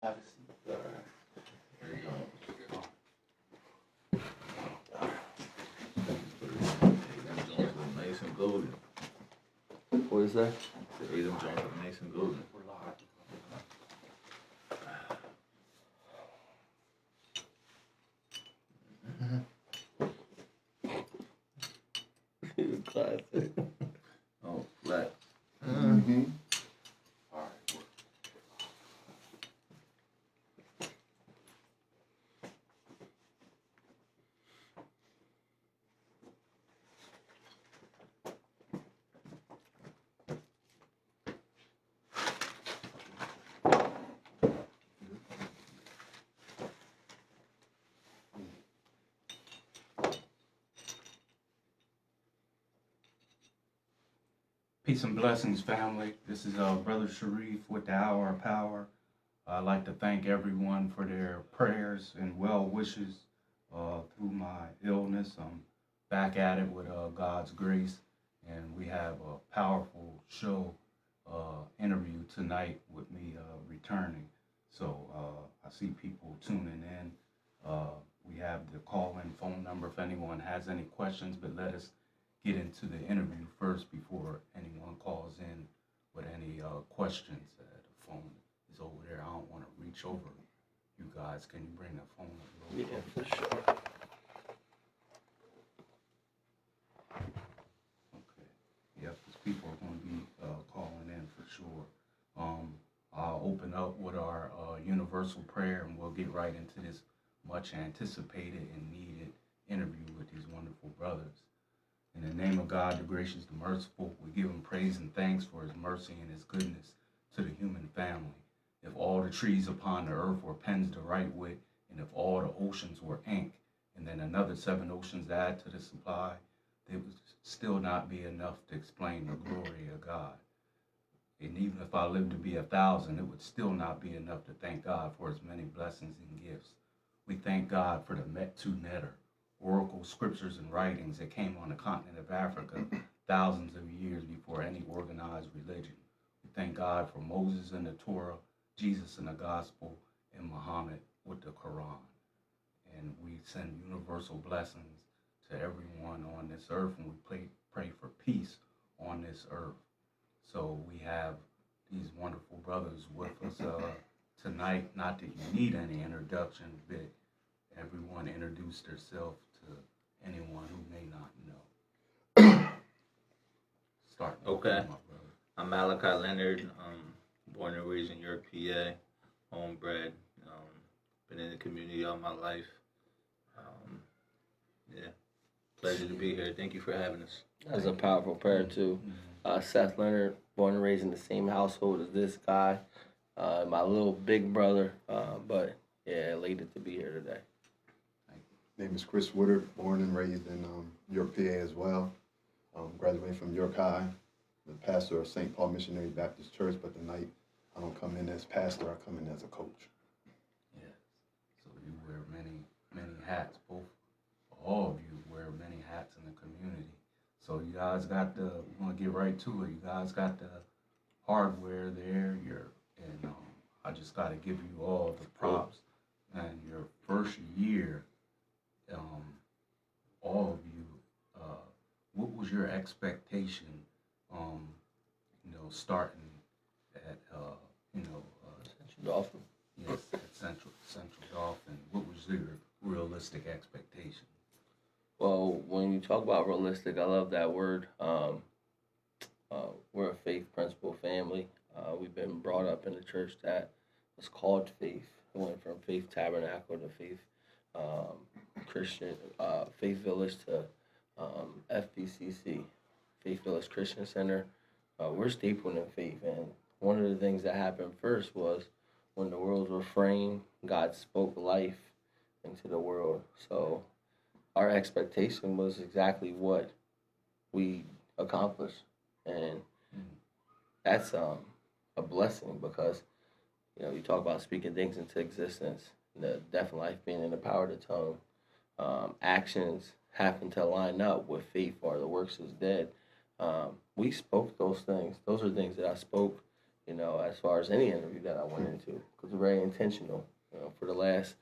Have a seat. All right. There you go. Hey, them joints look nice and golden. What is that? Hey, them joints look nice and golden. We're live. Classic. Oh, flat. Mm-hmm. All right. Peace and blessings, family. This is Brother Sharif with the Hour of Power. I'd like to thank everyone for their prayers and well wishes through my illness. I'm back at it with God's grace, and we have a powerful show interview tonight with me returning. So I see people tuning in. We have the call-in phone number if anyone has any questions, but let us get into the interview first before anyone calls in with any questions. The phone is over there. I don't want to reach over you guys. Can you bring the phone a little Yeah, closer? for sure. Okay. Yep, because people are going to be calling in for sure. I'll open up with our universal prayer, and we'll get right into this much anticipated and needed interview with these wonderful brothers. In the name of God, the gracious, the merciful, we give him praise and thanks for his mercy and his goodness to the human family. If all the trees upon the earth were pens to write with, and if all the oceans were ink, and then another 7 oceans add to the supply, they would still not be enough to explain the glory of God. And even if I lived to be 1,000, it would still not be enough to thank God for his many blessings and gifts. We thank God for the Metu Neter, oracle scriptures and writings that came on the continent of Africa thousands of years before any organized religion. We thank God for Moses and the Torah, Jesus and the gospel, and Muhammad with the Quran. And we send universal blessings to everyone on this earth, and we pray for peace on this earth. So we have these wonderful brothers with us tonight. Not that you need any introduction, but everyone introduce themselves to anyone who may not know. Start. Okay. My brother. I'm Malachi Leonard. Born and raised in York, PA. Homebred. Been in the community all my life. Yeah. Pleasure to be here. Thank you for having us. That's a powerful prayer, too. Seth Leonard, born and raised in the same household as this guy. My little big brother. But, yeah, elated to be here today. Name is Chris Woodard, born and raised in York, PA as well. Graduated from York High, the pastor of St. Paul Missionary Baptist Church, but tonight I don't come in as pastor, I come in as a coach. Yes. So you wear many hats. All of you wear many hats in the community. So you guys got the. We're gonna get right to it. You guys got the hardware there. I just got to give you all the props. And your first year, all of you, what was your expectation? Starting at Central Dolphin. yes, at Central Dolphin. What was your realistic expectation? Well, when you talk about realistic, I love that word. We're a faith principle family. We've been brought up in a church that was called Faith. It went from Faith Tabernacle to Faith Christian, Faith Village to FBCC, Faith Village Christian Center. We're stapled in faith, and one of the things that happened first was when the worlds were framed, God spoke life into the world. So our expectation was exactly what we accomplished, and that's a blessing because you talk about speaking things into existence, the death and life being in the power of the tongue. Actions happen to line up with faith, or the works is dead. We spoke those things. Those are things that I spoke, as far as any interview that I went into, because we're very intentional. For the last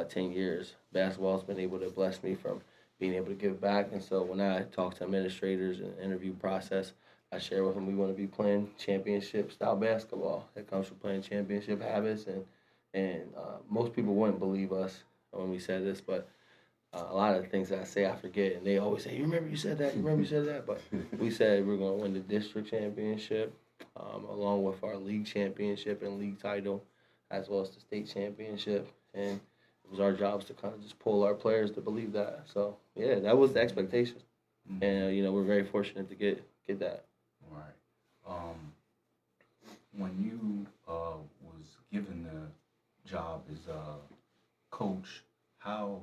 10 years, basketball's been able to bless me from being able to give back. And so when I talk to administrators in the interview process, I share with them we want to be playing championship-style basketball. That comes from playing championship habits. And most people wouldn't believe us when we said this, but a lot of the things that I say I forget. And they always say, you remember you said that? You remember you said that? But we said we're going to win the district championship along with our league championship and league title, as well as the state championship. And it was our jobs to kind of just pull our players to believe that. So, yeah, that was the expectation. Mhm. And, we're very fortunate to get that. Right. When you was given the job as a coach, how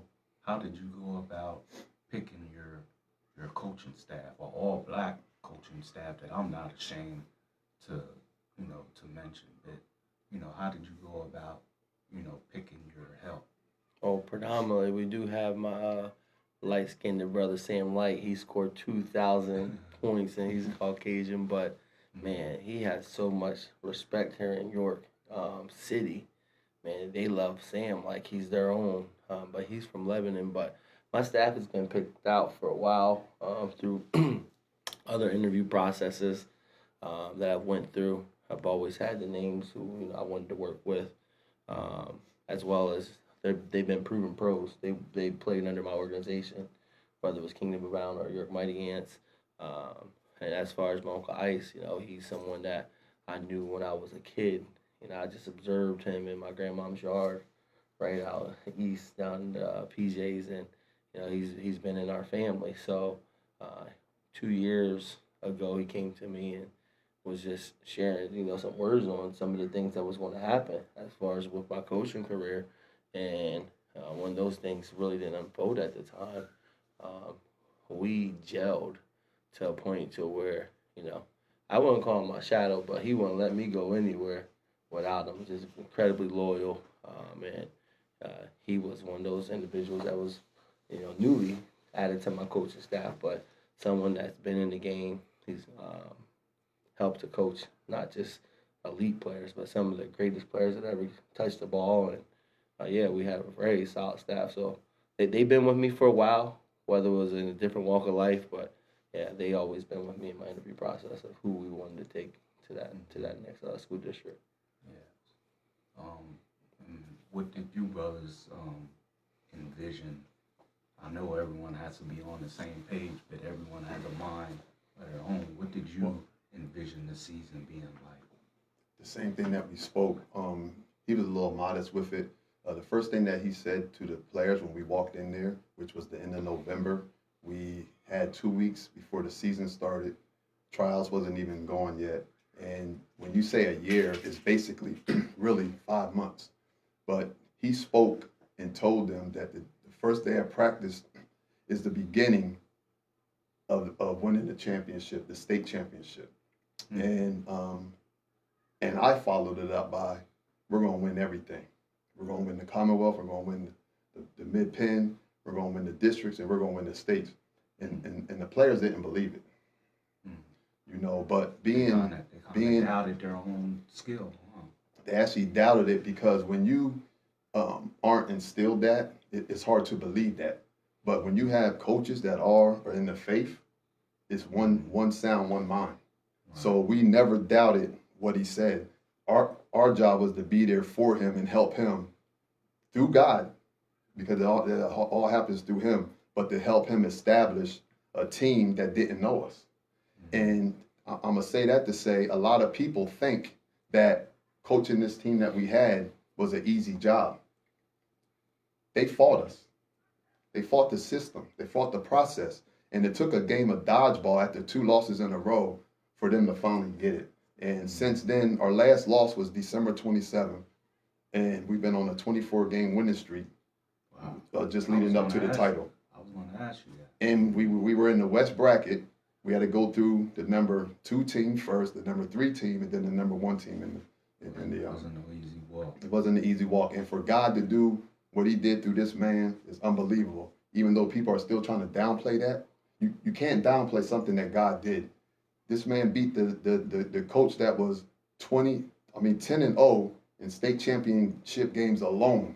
did you go about picking your coaching staff, or all black coaching staff that I'm not ashamed to mention? But how did you go about picking your help? Oh, predominantly, we do have my light-skinned brother, Sam Light. He scored 2,000 points, and he's Caucasian, but, man, he has so much respect here in York City. Man, they love Sam like he's their own, but he's from Lebanon. But my staff has been picked out for a while through other interview processes that I've went through. I've always had the names who I wanted to work with, as well as they've been proven pros. They played under my organization, whether it was Kingdom of Bound or York Mighty Ants. And as far as my Uncle Ice, he's someone that I knew when I was a kid. I just observed him in my grandmom's yard, right out east down in the PJs, and he's been in our family. So 2 years ago, he came to me and was just sharing, some words on some of the things that was going to happen as far as with my coaching career. And when those things really didn't unfold at the time, we gelled to a point to where, I wouldn't call him my shadow, but he wouldn't let me go anywhere without him. Just incredibly loyal, and he was one of those individuals that was, newly added to my coaching staff, but someone that's been in the game. He's helped to coach not just elite players, but some of the greatest players that ever touched the ball. And we have a very solid staff. So they've been with me for a while, whether it was in a different walk of life, but yeah, they always been with me in my interview process of who we wanted to take to that next school district. Yeah. And what did you brothers envision? I know everyone has to be on the same page, but everyone has a mind of their own. What did you envision the season being like? The same thing that we spoke. He was a little modest with it. The first thing that he said to the players when we walked in there, which was the end of November, we had 2 weeks before the season started. Trials wasn't even going yet. And when you say a year, it's basically really 5 months. But he spoke and told them that the first day of practice is the beginning of winning the championship, the state championship. Mm-hmm. And I followed it up by, we're going to win everything. We're going to win the Commonwealth, we're going to win the Mid-Penn, we're going to win the districts, and we're going to win the states. And the players didn't believe it. But they doubted their own skill. Huh? They actually doubted it because when you aren't instilled that, it's hard to believe that. But when you have coaches that are in the faith, it's one sound, one mind. Wow. So we never doubted what he said. Our job was to be there for him and help him through God, because it all happens through him, but to help him establish a team that didn't know us. Mm-hmm. And I'm going to say that to say a lot of people think that coaching this team that we had was an easy job. They fought us. They fought the system. They fought the process. And it took a game of dodgeball after 2 losses in a row for them to finally get it. And since then, our last loss was December 27th, and we've been on a 24-game winning streak, just leading up to the title. I was going to ask you that. And we were in the West bracket. We had to go through the number 2 team first, the number 3 team, and then the number 1 team in the. It wasn't an easy walk. It wasn't an easy walk, and for God to do what He did through this man is unbelievable. Even though people are still trying to downplay that, you can't downplay something that God did. This man beat the coach that was 10-0 in state championship games alone.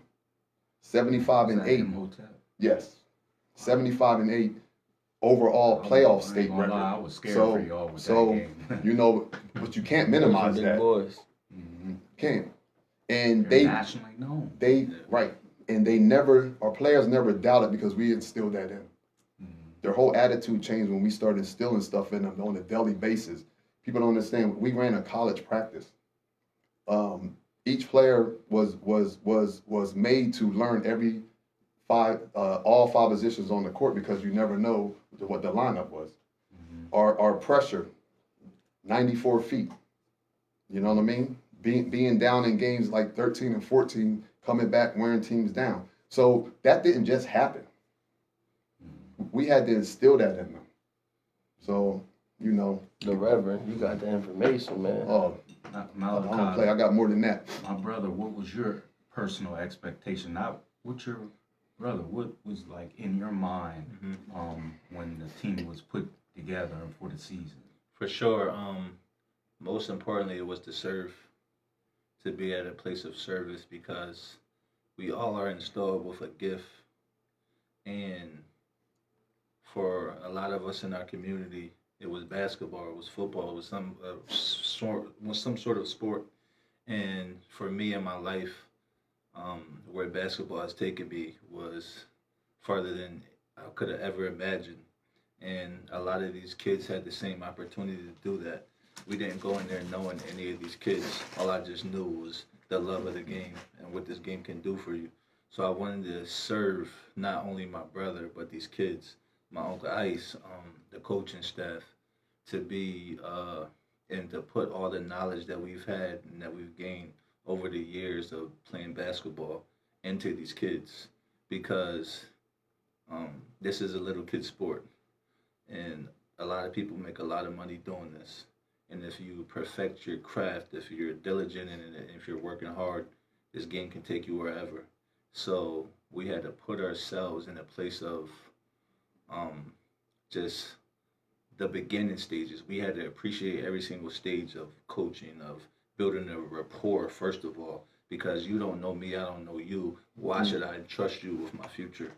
75 Was and that 8. Imhotep? Yes. 75 and 8 overall playoff state I ain't gonna lie, I record. was scared So- for y'all with so, that game. You know, but you can't Those are minimize big that. boys. Mhm. Can't. And They're they nationally known. right. And they never, our players never doubted because we instilled that in them. Mhm. Their whole attitude changed when we started instilling stuff in them on a daily basis. People don't understand. We ran a college practice. Each player was made to learn all five positions on the court because you never know what the lineup was. Mhm. Our pressure, 94 feet. You know what I mean? Being down in games like 13 and 14, coming back wearing teams down. So that didn't just happen. We had to instill that in them. So, you know, The Reverend, you got the information, man. oh, I don't play. I got more than that. My brother, what was your personal expectation? Not what your brother, what was like in your mind when the team was put together for the season? For sure. Most importantly, it was to serve, to be at a place of service, because we all are installed with a gift, and for a lot of us in our community, it was basketball, it was football, it was some sort of sport. And for me in my life, where basketball has taken me was farther than I could have ever imagined. And a lot of these kids had the same opportunity to do that. We didn't go in there knowing any of these kids. All I just knew was the love of the game and what this game can do for you. So I wanted to serve not only my brother, but these kids, my Uncle Ice, the coaching staff, to be and to put all the knowledge that we've had and that we've gained over the years of playing basketball into these kids, because this is a little kid sport, and a lot of people make a lot of money doing this. And if you perfect your craft, if you're diligent in it, if you're working hard, this game can take you wherever. So we had to put ourselves in a place of just the beginning stages. We had to appreciate every single stage of coaching, of building a rapport, first of all, because you don't know me, I don't know you. Why should I trust you with my future?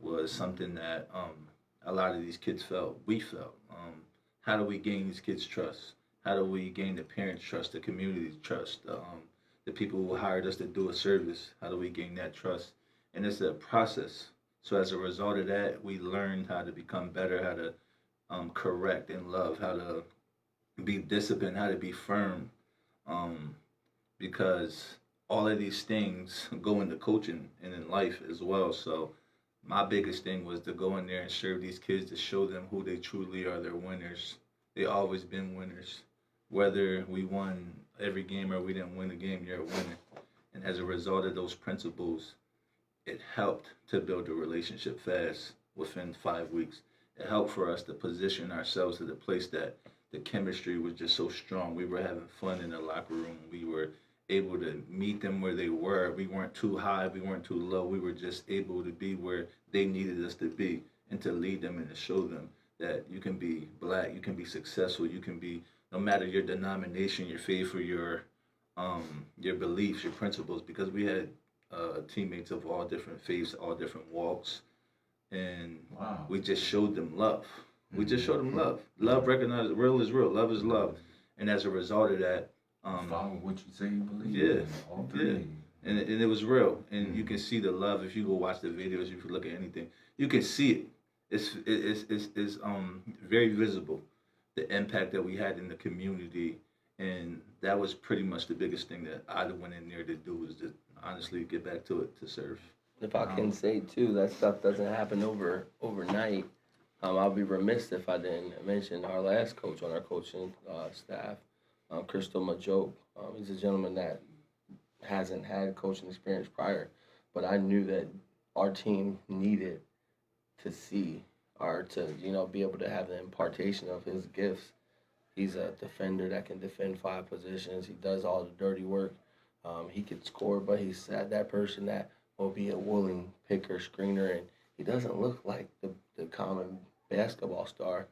Was something that a lot of these kids felt, we felt. How do we gain these kids' trust? How do we gain the parents' trust, the community's trust, the people who hired us to do a service? How do we gain that trust? And it's a process. So as a result of that, we learned how to become better, how to correct and love, how to be disciplined, how to be firm, because all of these things go into coaching and in life as well. So my biggest thing was to go in there and serve these kids, to show them who they truly are. They're winners. They always been winners. Whether we won every game or we didn't win a game, you're a winner. And as a result of those principles, it helped to build a relationship fast within 5 weeks. It helped for us to position ourselves to the place that the chemistry was just so strong. We were having fun in the locker room. We were able to meet them where they were. We weren't too high, we weren't too low. We were just able to be where they needed us to be, and to lead them and to show them that you can be black, you can be successful, you can be, no matter your denomination, your faith, or your beliefs, your principles, because we had teammates of all different faiths, all different walks, and Wow. we just showed them love. We just showed them love. Love recognized, real is real, love is love. And as a result of that, Follow what you say you believe. yeah, in, all three. and it was real. And you can see the love if you go watch the videos, if you look at anything, you can see it. It's very visible, the impact that we had in the community, and that was pretty much the biggest thing that I went in there to do, was to honestly get back to it, to serve. If I can say too, that stuff doesn't happen overnight. I'll be remiss if I didn't mention our last coach on our coaching staff, Crystal Majoke. He's a gentleman that hasn't had coaching experience prior, but I knew that our team needed to see, or to be able to have the impartation of his gifts. He's a defender that can defend 5 positions. He does all the dirty work. He can score, but he's that person that will be a willing picker, screener, and he doesn't look like the common basketball star,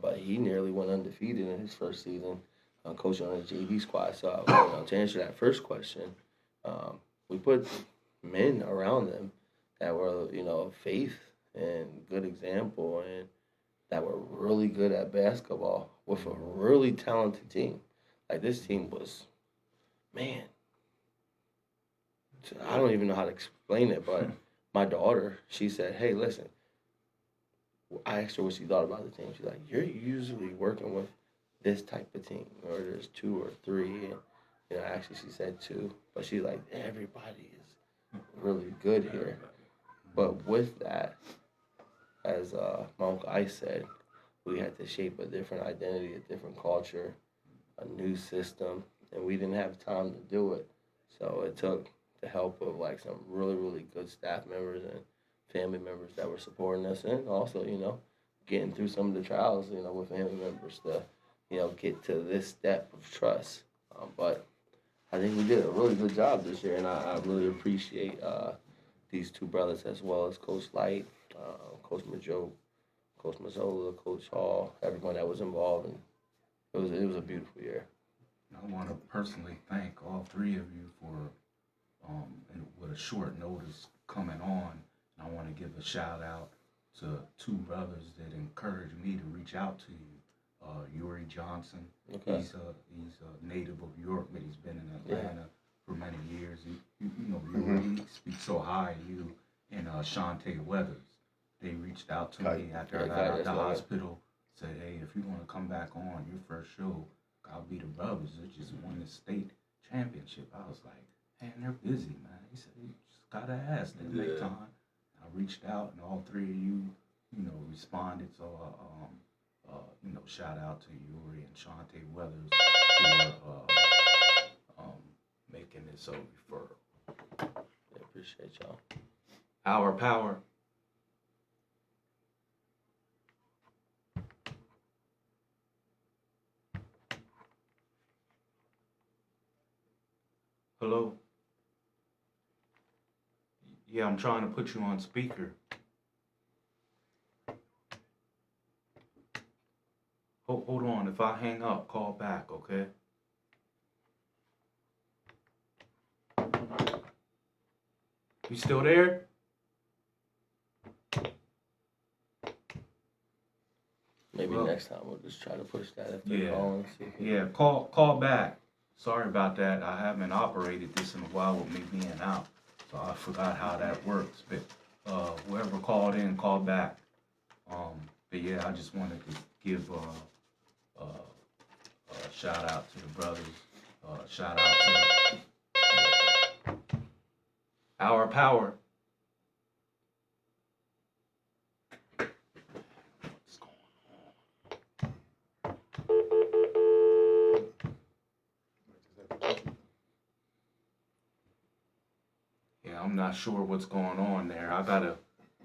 but he nearly went undefeated in his first season. coaching on the JV squad. So to answer that first question, we put men around them that were, faith and good example, and that were really good at basketball with a really talented team. Like, this team was, man, I don't even know how to explain it, but my daughter, she said, hey, listen, I asked her what she thought about the team. She's like, you're usually working with this type of team, or there's 2 or 3, and actually she said 2, but she's like, everybody is really good here. But with that, as my Uncle Ice said, we had to shape a different identity, a different culture, a new system, and we didn't have time to do it. So it took the help of like some really, really good staff members and family members that were supporting us, and also, getting through some of the trials, with family members to, get to this step of trust. But I think we did a really good job this year, and I really appreciate these 2 brothers, as well as Coach Light, Coach Majo, Coach Mazzola, Coach Hall, everyone that was involved, and it was a beautiful year. I want to personally thank all 3 of you for, and with a short notice coming on. I want to give a shout out to 2 brothers that encouraged me to reach out to you. Yuri Johnson, Okay. he's a native of York, but he's been in Atlanta for many years. Yuri speaks so high of you, and Shantae Weathers. They reached out to me after I got out of the hospital, said, hey, if you want to come back on your first show, I'll be the brothers that just won the state championship. I was like, man, they're busy, man. He said, you just got to ask. They make time. I reached out, and all 3 of you, responded. So, shout out to Yuri and Shantae Weathers for making this a referral. I appreciate y'all. Our power. Hello? Yeah, I'm trying to put you on speaker. Hold on. If I hang up, call back, okay? You still there? Maybe Well, next time we'll just try to push that if they're yeah. calling. See if we- Yeah, call back. Sorry about that. I haven't operated this in a while with me being out, so I forgot how that works. But whoever called in, call back. But yeah, I just wanted to give a shout out to the brothers. Shout out to Our Power. What's going on? Yeah, I'm not sure what's going on there. I gotta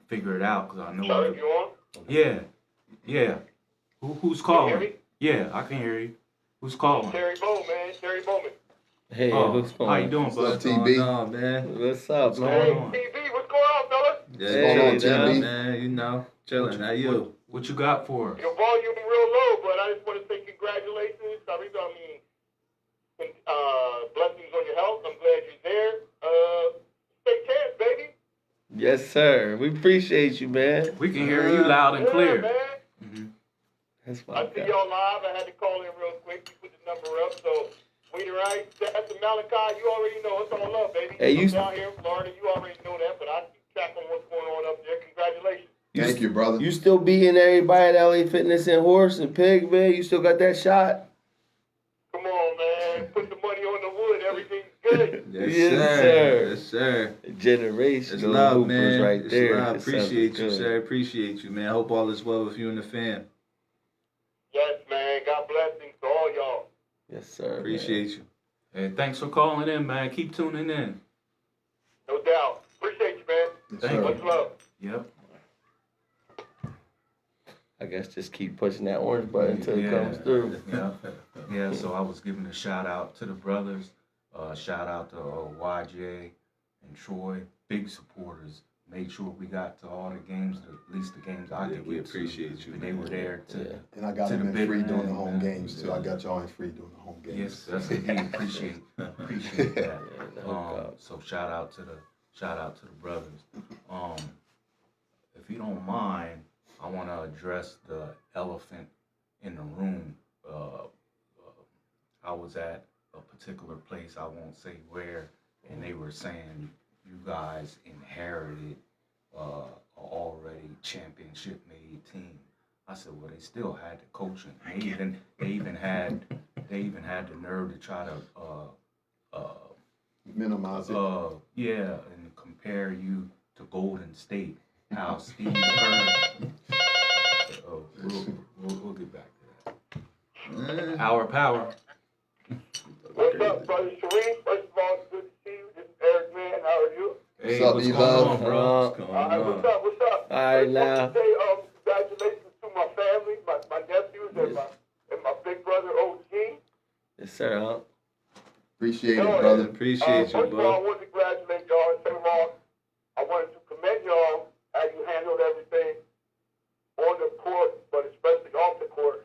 figure it out because I know. Sorry, you on? Yeah. Who's Can calling? you hear me? Yeah, I can hear you. Who's calling? Terry Bowman, man. Terry Bowman. Hey, Oh, what's going how on? you doing, What's bud? up, TB? Man? What's up, What's man? going on? TV, what's going on, fella? Yeah, Hey, chilling, Dad. man. Chilling. How you? What you got for us? Your volume real low, but I just want to say congratulations. Blessings on your health. I'm glad you're there. Stay chance, baby. Yes, sir. We appreciate you, man. We can hear you loud and Yeah, clear. man. Mm-hmm. That's I my see guy. y'all live. I had to call in real quick. You put the number up, so we the right. That's the Malachi. You already know it's all love, baby. Hey, you- I'm down here in Florida. You already know that, but I keep track on what's going on up there. Congratulations. Thank you, brother. You still beating everybody at LA Fitness and Horse and Pig, man? You still got that shot? Come on, man. Put the money on the wood. Everything's good. Yes, Yes, sir. sir. Yes, sir. Generational It's love, hoopers man. right It's there. love. It sounds Appreciate you, good. sir. Appreciate you, man. Hope all is well with you and the fam. Yes, man. God blessings to all y'all. Yes, sir. man. Appreciate you. Hey, thanks for calling in, man. Keep tuning in. No doubt. Appreciate you, man. Yes, Thank sir. Much love. Yep. I guess just keep pushing that orange button until it Yeah. comes through. Yeah, so I was giving a shout out to the brothers. Shout out to YJ and Troy, big supporters, made sure we got to all the games, at least the games I Yeah, could we get appreciate to. you, But they man. were there to. Yeah. And I got To them the in free bitter during the end, home man. games too. I got y'all in free during the home games. Yes, that's indeed. Appreciate that. Yeah, the hook up. So shout out to the brothers. If you don't mind, I want to address the elephant in the room. I was at a particular place, I won't say where, and they were saying you guys inherited a already championship made team. I said, well, they still had the coaching. They even had the nerve to try to Minimize it. yeah, and compare you to Golden State. How Steve Kerr. We'll get back to that. Our power. What's up, brother Sharif? First of all, it's good to see you. This is Eric Man. How are you? Hey, What's up, what's going E-Love? on, bro? What's going All right, on? what's up? All right, First, now. want to say congratulations to my family, my nephews, and my big brother OG. Yes, sir. Huh? Appreciate No, it, brother. Appreciate you, First of all, I bro. wanted to congratulate y'all, and second of all, I wanted to commend y'all how you handled everything on the court, but especially off the court.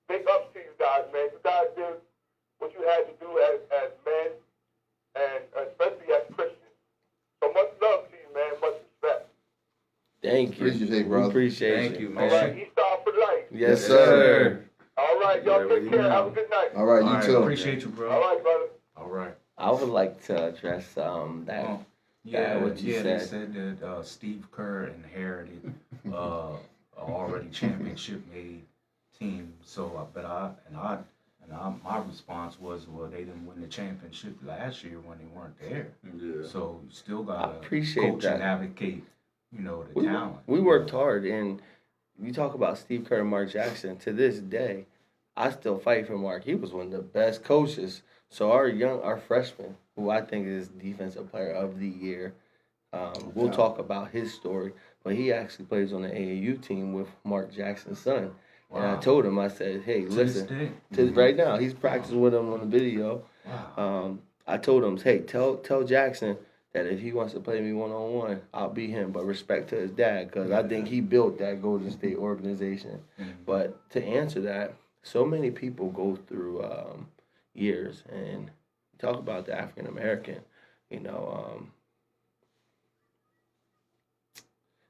Big ups to you guys, man. You guys did what you had to do as men, and especially as Christians. So much love to you, man. Much respect. Thank you. Appreciate it, We brother. appreciate Thank you, you. All man. right, Eastside for life. Yes, Yes, sir. All right, You y'all already take care. know. Have a good night. All right, All you right, too. appreciate you, bro. All right, brother. All right. I would like to address that. Oh, yeah, what you they said. said that Steve Kerr inherited a already championship made team. So, my response was, well, they didn't win the championship last year when they weren't there. Yeah. So you still I gotta appreciate coach that. and advocate, the We, talent. we worked hard, and you talk about Steve Kerr and Mark Jackson. To this day, I still fight for Mark. He was one of the best coaches. So our freshman, who I think is defensive player of the year, we'll talk about his story. But he actually plays on the AAU team with Mark Jackson's son. And I Wow. told him, I said, hey, To this listen, day. to right now, he's practicing with him on the video. Wow. I told him, hey, tell Jackson that if he wants to play me one-on-one, I'll beat him. But respect to his dad, because I think he built that Golden State organization. Mhm. But to answer that, so many people go through years, and talk about the African American,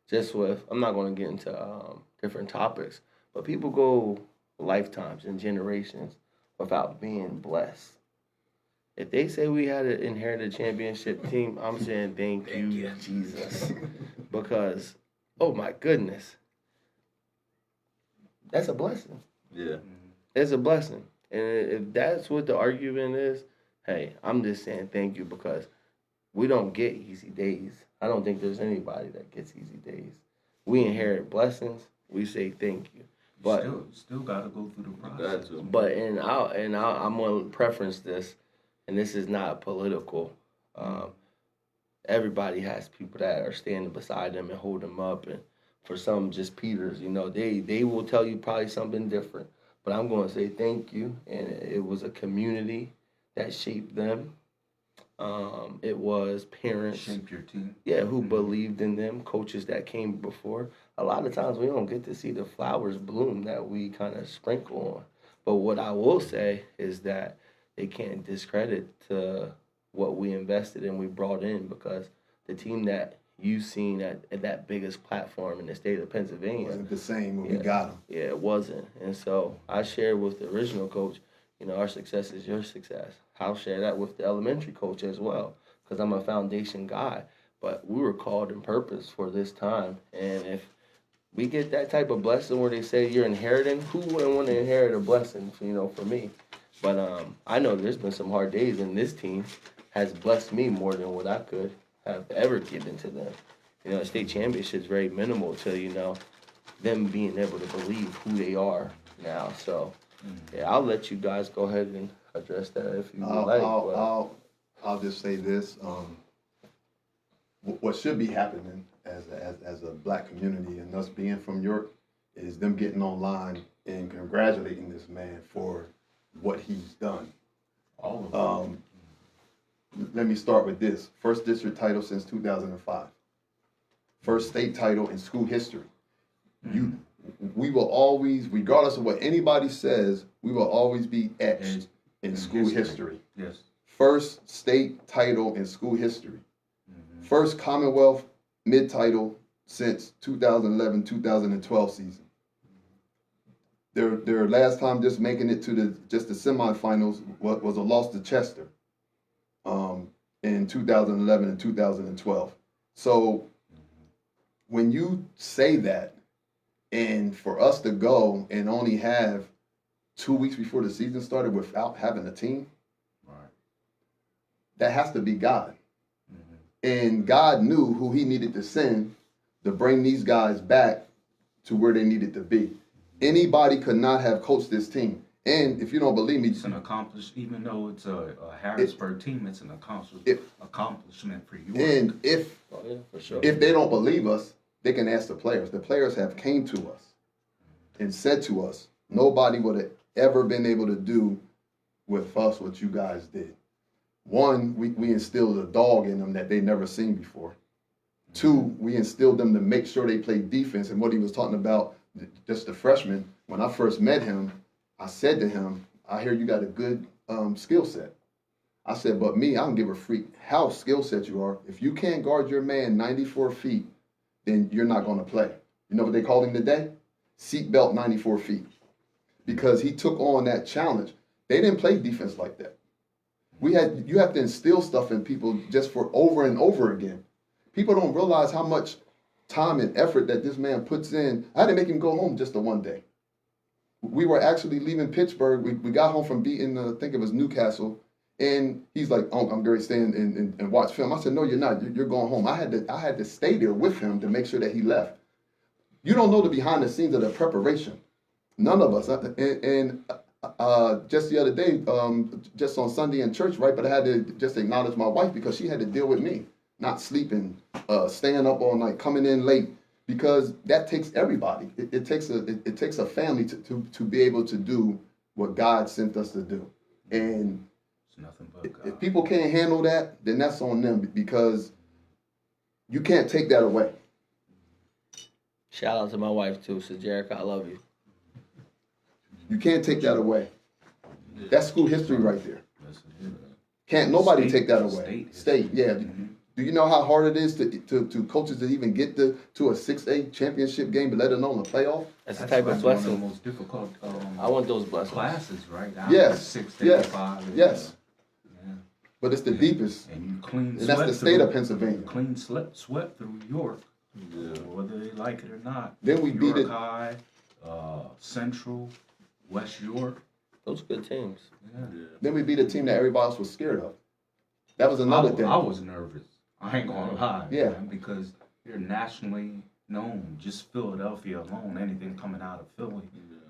just with, I'm not going to get into different topics, but people go lifetimes and generations without being blessed. If they say we had an inherited championship team, I'm saying thank you, Jesus. Because, oh my goodness, that's a blessing. Yeah. It's a blessing. And if that's what the argument is, hey, I'm just saying thank you, because we don't get easy days. I don't think there's anybody that gets easy days. We inherit blessings. We say thank you. But still gotta go through the Got process. to. But I'm gonna preference this, and this is not political. Everybody has people that are standing beside them and hold them up, and for some, just Peters. They will tell you probably something different. But I'm going to say thank you, and it was a community that shaped them. It was parents, Shape your team. who believed in them, coaches that came before. A lot of times we don't get to see the flowers bloom that we kind of sprinkle on. But what I will say is that they can't discredit to what we invested and we brought in, because the team that you seen at that biggest platform in the state of Pennsylvania, Wasn't the same when we Yeah. got them. yeah, it wasn't. And so I shared with the original coach, our success is your success. I'll share that with the elementary coach as well, because I'm a foundation guy. But we were called in purpose for this time. And if we get that type of blessing where they say you're inheriting, who wouldn't want to inherit a blessing, for me? But I know there's been some hard days, and this team has blessed me more than what I could have ever given to them. The state championship is very minimal to, them being able to believe who they are now. So, yeah, I'll let you guys go ahead and address that if you would like. but- I'll just say this. What should be happening as a black community and us being from York is them getting online and congratulating this man for what he's done. All of them. let me start with this. First district title since 2005. First state title in school history. We will always, regardless of what anybody says, we will always be etched in school history. Yes. First state title in school history. First Commonwealth mid-title since 2011-2012 season. Their last time just making it to the semifinals was a loss to Chester in 2011 and 2012. So when you say that, and for us to go and only have 2 weeks before the season started without having a team, Right. that has to be God. And God knew who he needed to send to bring these guys back to where they needed to be. Anybody could not have coached this team. And if you don't believe me, It's an accomplishment, even though it's a Harrisburg team, it's an accomplishment for you. and if Oh, yeah, for sure. if they don't believe us, they can ask the players. The players have came to us and said to us, nobody would have ever been able to do with us what you guys did. One, we instilled a dog in them that they never seen before. Two, we instilled them to make sure they play defense. And what he was talking about, just the freshman, when I first met him, I said to him, I hear you got a good skill set. I said, but me, I don't give a freak how skill set you are. If you can't guard your man 94 feet, then you're not going to play. You know what they called him today? Seatbelt 94 feet. Because he took on that challenge. They didn't play defense like that. You have to instill stuff in people just for over and over again. People don't realize how much time and effort that this man puts in. I had to make him go home just the one day. We were actually leaving Pittsburgh. We got home from beating, I think it was Newcastle, and he's like, "Oh, I'm going to stay and watch film." I said, "No, you're not. You're going home." I had to stay there with him to make sure that he left. You don't know the behind the scenes of the preparation. None of us. And just the other day, just on Sunday in church, right? But I had to just acknowledge my wife because she had to deal with me, not sleeping, staying up all night, coming in late, because that takes everybody. It takes a family to be able to do what God sent us to do. And It's nothing but God. if people can't handle that, then that's on them because you can't take that away. Shout out to my wife too. So Jericho, I love you. You can't take that away. That's school history right there. Yes, it is. Can't nobody State- take that away. state history. Yeah. Mhm. Do you know how hard it is to coaches to even get to a 6A championship game, but let alone a playoff? That's the type of one of the blessing. most difficult I want those blessings. classes, right? Yes, 6 yes, 5. yes. Yeah. But it's the deepest, And you clean and that's the swept state through- of Pennsylvania. Clean swept through York, whether they like it or not. Then we beat York it. High, Central, West York. Those good teams. Yeah. Then we beat a team that everybody else was scared of. That was another thing. I was nervous. I ain't gonna lie. Yeah. Man, because they're nationally known. Just Philadelphia alone, anything coming out of Philly,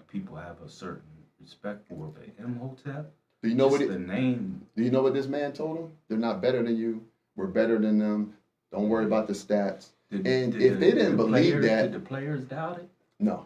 people have a certain respect for. But Imhotep, Do you know what? just the name. Do you know what this man told them? They're not better than you. We're better than them. Don't worry about the stats. And if they didn't believe that- did the players doubt it? No.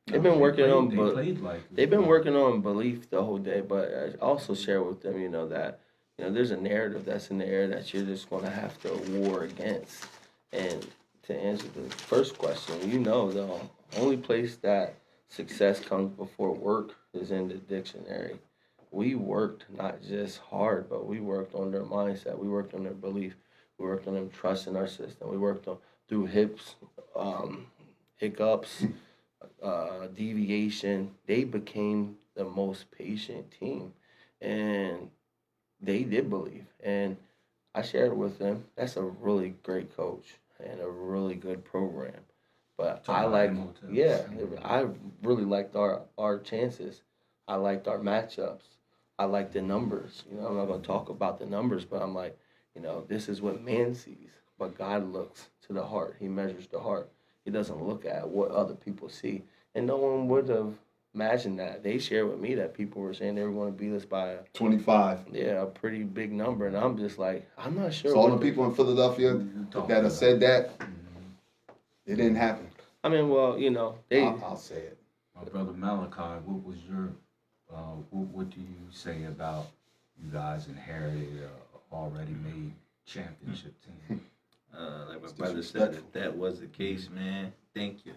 They've been working on, They but played like it. they've been working on belief the whole day. But I also share with them, that there's a narrative that's in the air that you're just going to have to war against. And to answer the first question, the only place that success comes before work is in the dictionary. We worked not just hard, but we worked on their mindset. We worked on their belief. We worked on them trusting our system. We worked on through hiccups, deviation. They became the most patient team, and they did believe. And I shared with them, that's a really great coach and a really good program. But Talking about Imhotep. I really liked our chances. I liked our matchups. I liked the numbers. I'm not going to talk about the numbers, but I'm like, this is what man sees. But God looks to the heart. He measures the heart. He doesn't look at what other people see. And no one would have imagined that. They shared with me that people were saying they were going to beat us by 25. a pretty big number. And I'm just like, I'm not sure. So all what the people in Philadelphia that have said that, it didn't happen. I mean, well, they. I'll say it. My brother Malachi, what was your, what do you say about you guys inherited already made championship team. Like my It's brother said, disrespectful. if that was the case, man, thank you.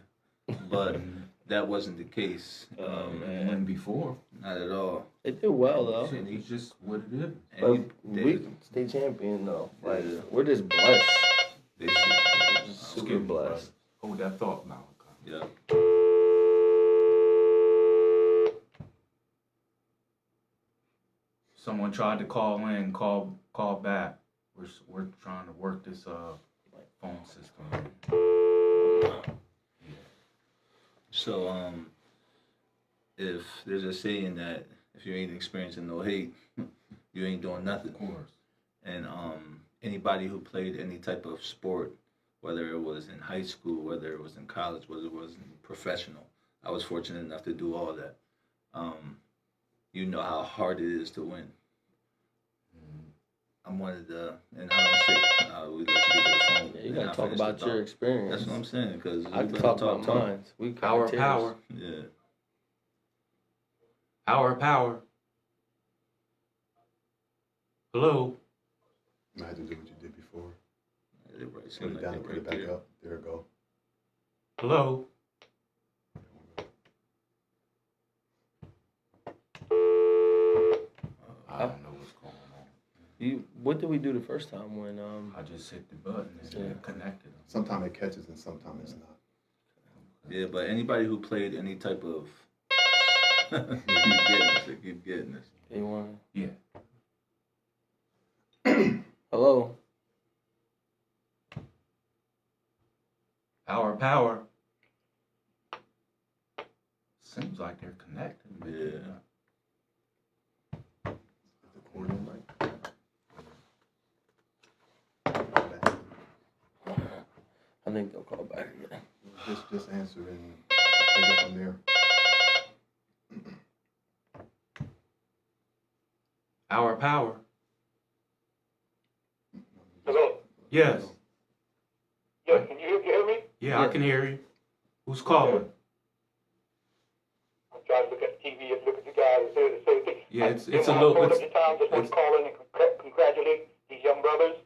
But that wasn't the case. Oh, It man. went before. Not at all. They did well though. Shit, it's just what it is. And But they, we stay champion though. Like Yeah. we're just blessed. they, We're just Excuse super me, blessed. brother. Hold that thought, Malachi. yeah. Someone tried to call in, call back. We're trying to work this phone system. So, if there's a saying that if you ain't experiencing no hate, you ain't doing nothing. Of course. And anybody who played any type of sport, whether it was in high school, whether it was in college, whether it was in professional, I was fortunate enough to do all that. You know how hard it is to win. I'm one of the, and I don't say, we let you get to the phone. Yeah, you and gotta I talk finish the about your thought. experience. That's what I'm saying, because I can talk about mine. We Power. Yeah. Power. Hello. You might have to do what you did before. Everybody Put seemed it like down they and put it right back there. up. There it go. Hello. I don't know what's going on. What did we do the first time when I just hit the button and Yeah. it connected them. Sometimes it catches and sometimes it's not. Yeah, but anybody who played any type of keep getting this. they won? Yeah. Hello. Power. Seems like they're connected. but they're Yeah. not. The corner mic. I think they'll call back again. Just answer and take it from there. Power. Hello. Yes. Yeah, can you hear me? Yeah, I Yeah. can hear you. Who's calling? I'm trying to look at the TV and look at the guys and say the same thing. Yeah, it's Didn't a wanna little. hold It's, up your time, just want it's- to call in and congratulate these young brothers.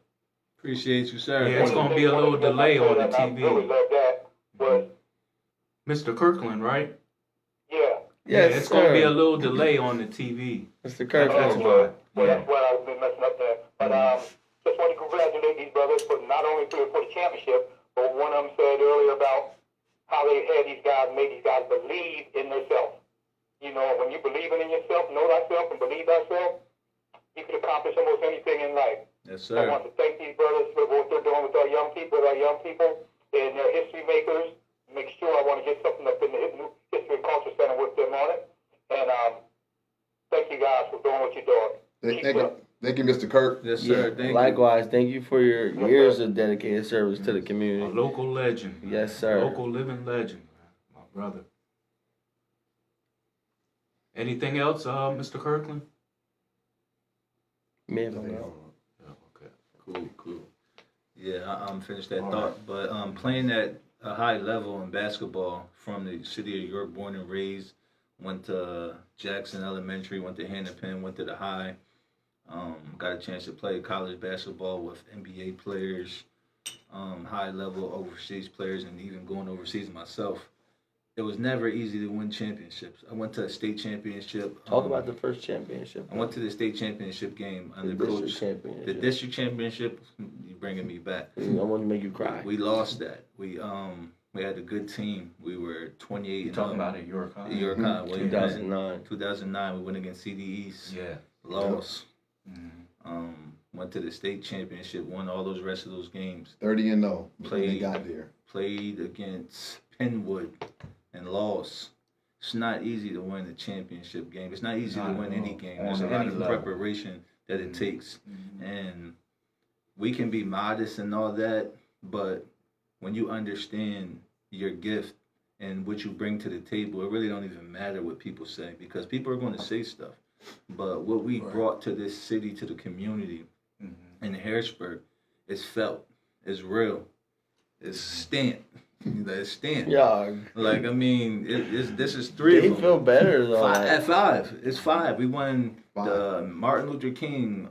Appreciate you, sir. Yeah, it's gonna be a little delay on the I TV. really love that. Was Mr. Kirkland, right? yeah. Yeah, Yes, it's gonna be a sir. little delay on the TV. Mr. Kirk. That's Oh, why. well, Yeah. that's why I've been messing up there. But just want to congratulate these brothers for not only for the championship, but one of them said earlier about how they had these guys, made these guys believe in themselves. You know, when you believe in yourself, know thyself, and believe thyself, you can accomplish almost anything in life. Yes, I sir. want to thank these brothers for what they're doing with our young people, and their history makers. Make sure I want to get something up in the History and Culture Center with them on it. And thank you guys for doing what you're doing. Thank you, Mr. Kirk. Yes, Yeah, sir. Thank you. likewise, thank you for your years of dedicated service to the A community. local legend. Yes, sir. Local living legend, my brother. Anything else, Mr. Kirkland? May have hung out. Yeah, okay. Cool. Yeah, I'm finished that All thought. But playing at a high level in basketball from the city of York, born and raised, went to Jackson Elementary, went to Hennepin, went to the high. Got a chance to play college basketball with NBA players, high level overseas players, and even going overseas myself. It was never easy to win championships. I went to a state championship. Talk about the first championship. I went to the state championship game the under district coach. championship. The district championship, you bringing me back. I want to make you cry. We lost that. We had a good team. We were 28. You and talking up. about at York High? York High, William Penn. 2009. 2009, we went against CD East. Yeah. Lost. Mhm. Went to the state championship. Won all those rest of those games. 30-0. When they Played. got there. Played against Penwood and lost. It's not easy to win a championship game. It's not easy Not to at win any all. game. On There's a lot any of level. preparation that it takes. Mhm. And we can be modest and all that, but when you understand your gift and what you bring to the table, it really don't even matter what people say, because people are going to say stuff. But what we Right. brought to this city, to the community Mhm. in Harrisburg, is felt, is real, is stamped That stand. Yeah, Like, I mean, this is three they of them. feel better though. Five, like- at five. It's five. We won the Five. Martin Luther King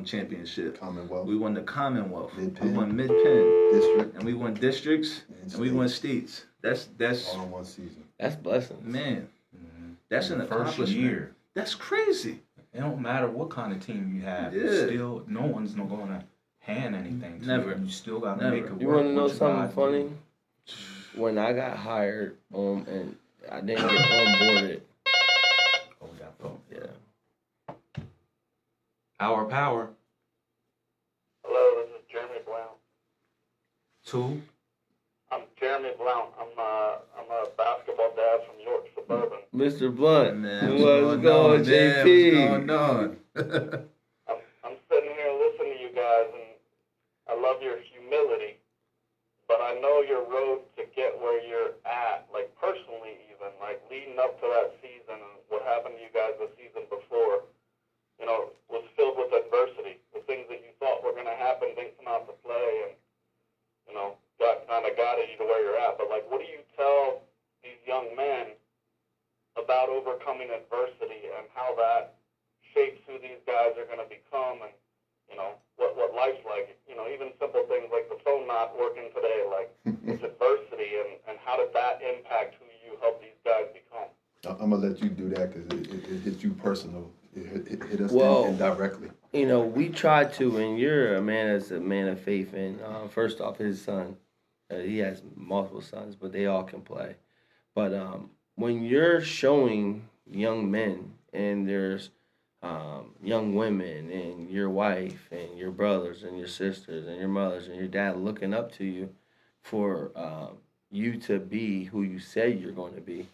championship. Commonwealth, We won the Commonwealth. Mid-Penn. We won Mid-Penn. district, And we won districts. And we won states. That's all in one season. That's blessings. man. Mhm. That's In an the first accomplishment. year. That's crazy. It don't matter what kind of team you have. Yeah. It's still, no one's not gonna hand anything to Never. you. You still gotta Never. make it work. You want to know what something gotta funny? do. When I got hired, and I didn't get onboarded. Hold that phone. Yeah. Our power. Hello, this is Jeremy Blount. Two. I'm Jeremy Blount. I'm a basketball dad from York Suburban. Mr. Blunt, Man, what's going, JP? What's going on? I'm sitting here listening to you guys, and I love your humility. But I know your road to get where you're at, like personally even, like leading up to that season and what happened to you guys the season before, you know, was filled with adversity. The things that you thought were going to happen didn't come out to play, and, you know, God kind of guided you to where you're at. But, like, what do you tell these young men about overcoming adversity and how that shapes who these guys are going to become and, you know, what life's like? You know, even simple things like the phone not working today, like it's adversity, and how did that impact who you help these guys become? I'm gonna let you do that because it hit you personal. It hit us Well, indirectly. You know, we try to, and you're a man that's a man of faith. And first off, his son, he has multiple sons, but they all can play. But when you're showing young men, and there's young women, and your wife, and your brothers, and your sisters, and your mothers, and your dad looking up to you for you to be who you say you're going to be,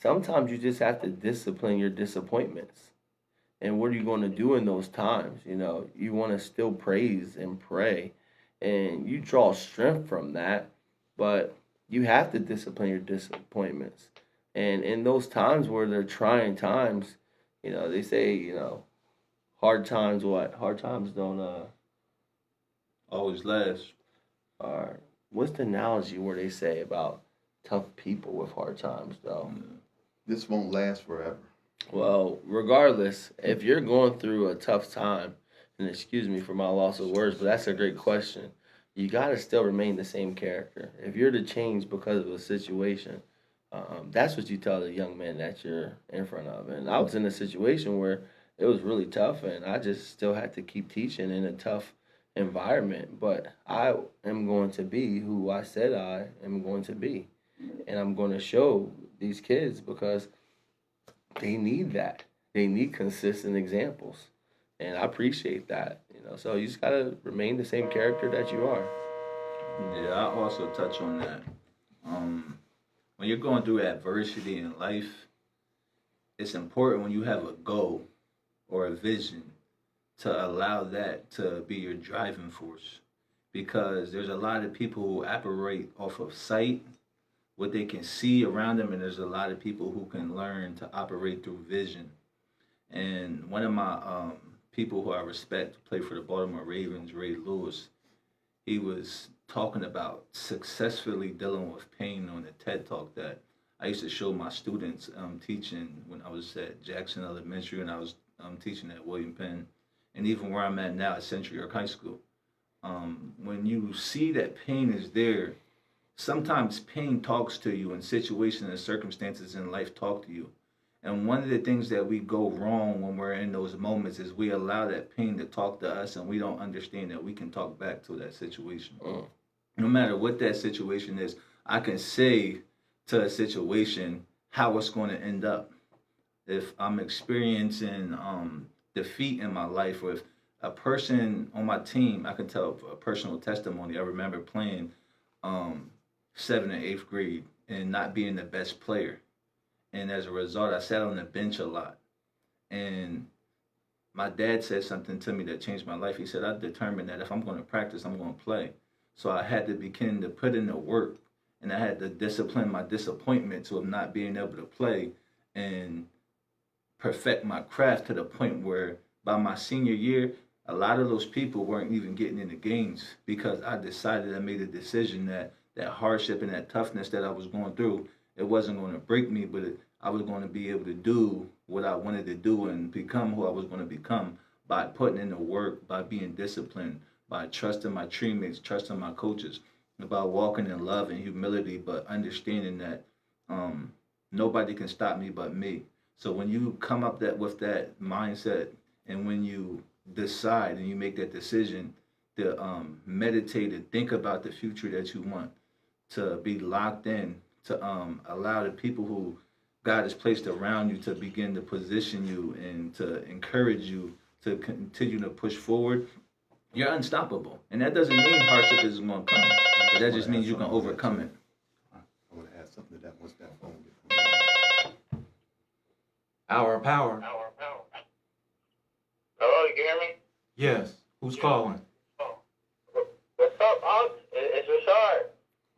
sometimes you just have to discipline your disappointments. And what are you going to do in those times? You know, you want to still praise and pray, and you draw strength from that, but you have to discipline your disappointments. And in those times where they're trying times, you know, they say, you know, hard times what? Hard times don't, Always last. are, what's the analogy where they say about tough people with hard times, though? This won't last forever. Well, regardless, if you're going through a tough time, and excuse me for my loss of words, but that's a great question. You got to still remain the same character. If you're to change because of a situation, that's what you tell the young man that you're in front of. And I was in a situation where it was really tough, and I just still had to keep teaching in a tough environment. But I am going to be who I said I am going to be. And I'm going to show these kids because they need that. They need consistent examples. And I appreciate that. You know, so you just gotta remain the same character that you are. Yeah, I also touch on that. When you're going through adversity in life, it's important when you have a goal or a vision to allow that to be your driving force. Because there's a lot of people who operate off of sight, what they can see around them, and there's a lot of people who can learn to operate through vision. And one of my people who I respect play for the Baltimore Ravens, Ray Lewis, he was talking about successfully dealing with pain on a TED Talk that I used to show my students teaching when I was at Jackson Elementary and I was teaching at William Penn, and even where I'm at now at Central York High School. When you see that pain is there, sometimes pain talks to you, and situations and circumstances in life talk to you. And one of the things that we go wrong when we're in those moments is we allow that pain to talk to us, and we don't understand that we can talk back to that situation. No matter what that situation is, I can say to a situation how it's going to end up. If I'm experiencing defeat in my life, or if a person on my team, I can tell a personal testimony. I remember playing 7th and 8th grade and not being the best player. And as a result, I sat on the bench a lot. And my dad said something to me that changed my life. He said, I determined that if I'm going to practice, I'm going to play. So I had to begin to put in the work, and I had to discipline my disappointment of not being able to play and perfect my craft to the point where by my senior year, a lot of those people weren't even getting in the games because I made a decision that that hardship and that toughness that I was going through, it wasn't going to break me, but I was going to be able to do what I wanted to do and become who I was going to become by putting in the work, by being disciplined, by trusting my teammates, trusting my coaches, about walking in love and humility, but understanding that nobody can stop me but me. So when you come up with that mindset, and when you decide and you make that decision to meditate and think about the future that you want, to be locked in, to allow the people who God has placed around you to begin to position you and to encourage you to continue to push forward, you're unstoppable. And that doesn't mean hardship isn't going to come, but that just means you can overcome it. I want to add something to that once that phone gets. Our power. Hello, you hear me? Yes. Who's calling? What's up, Unc? It's Rashard.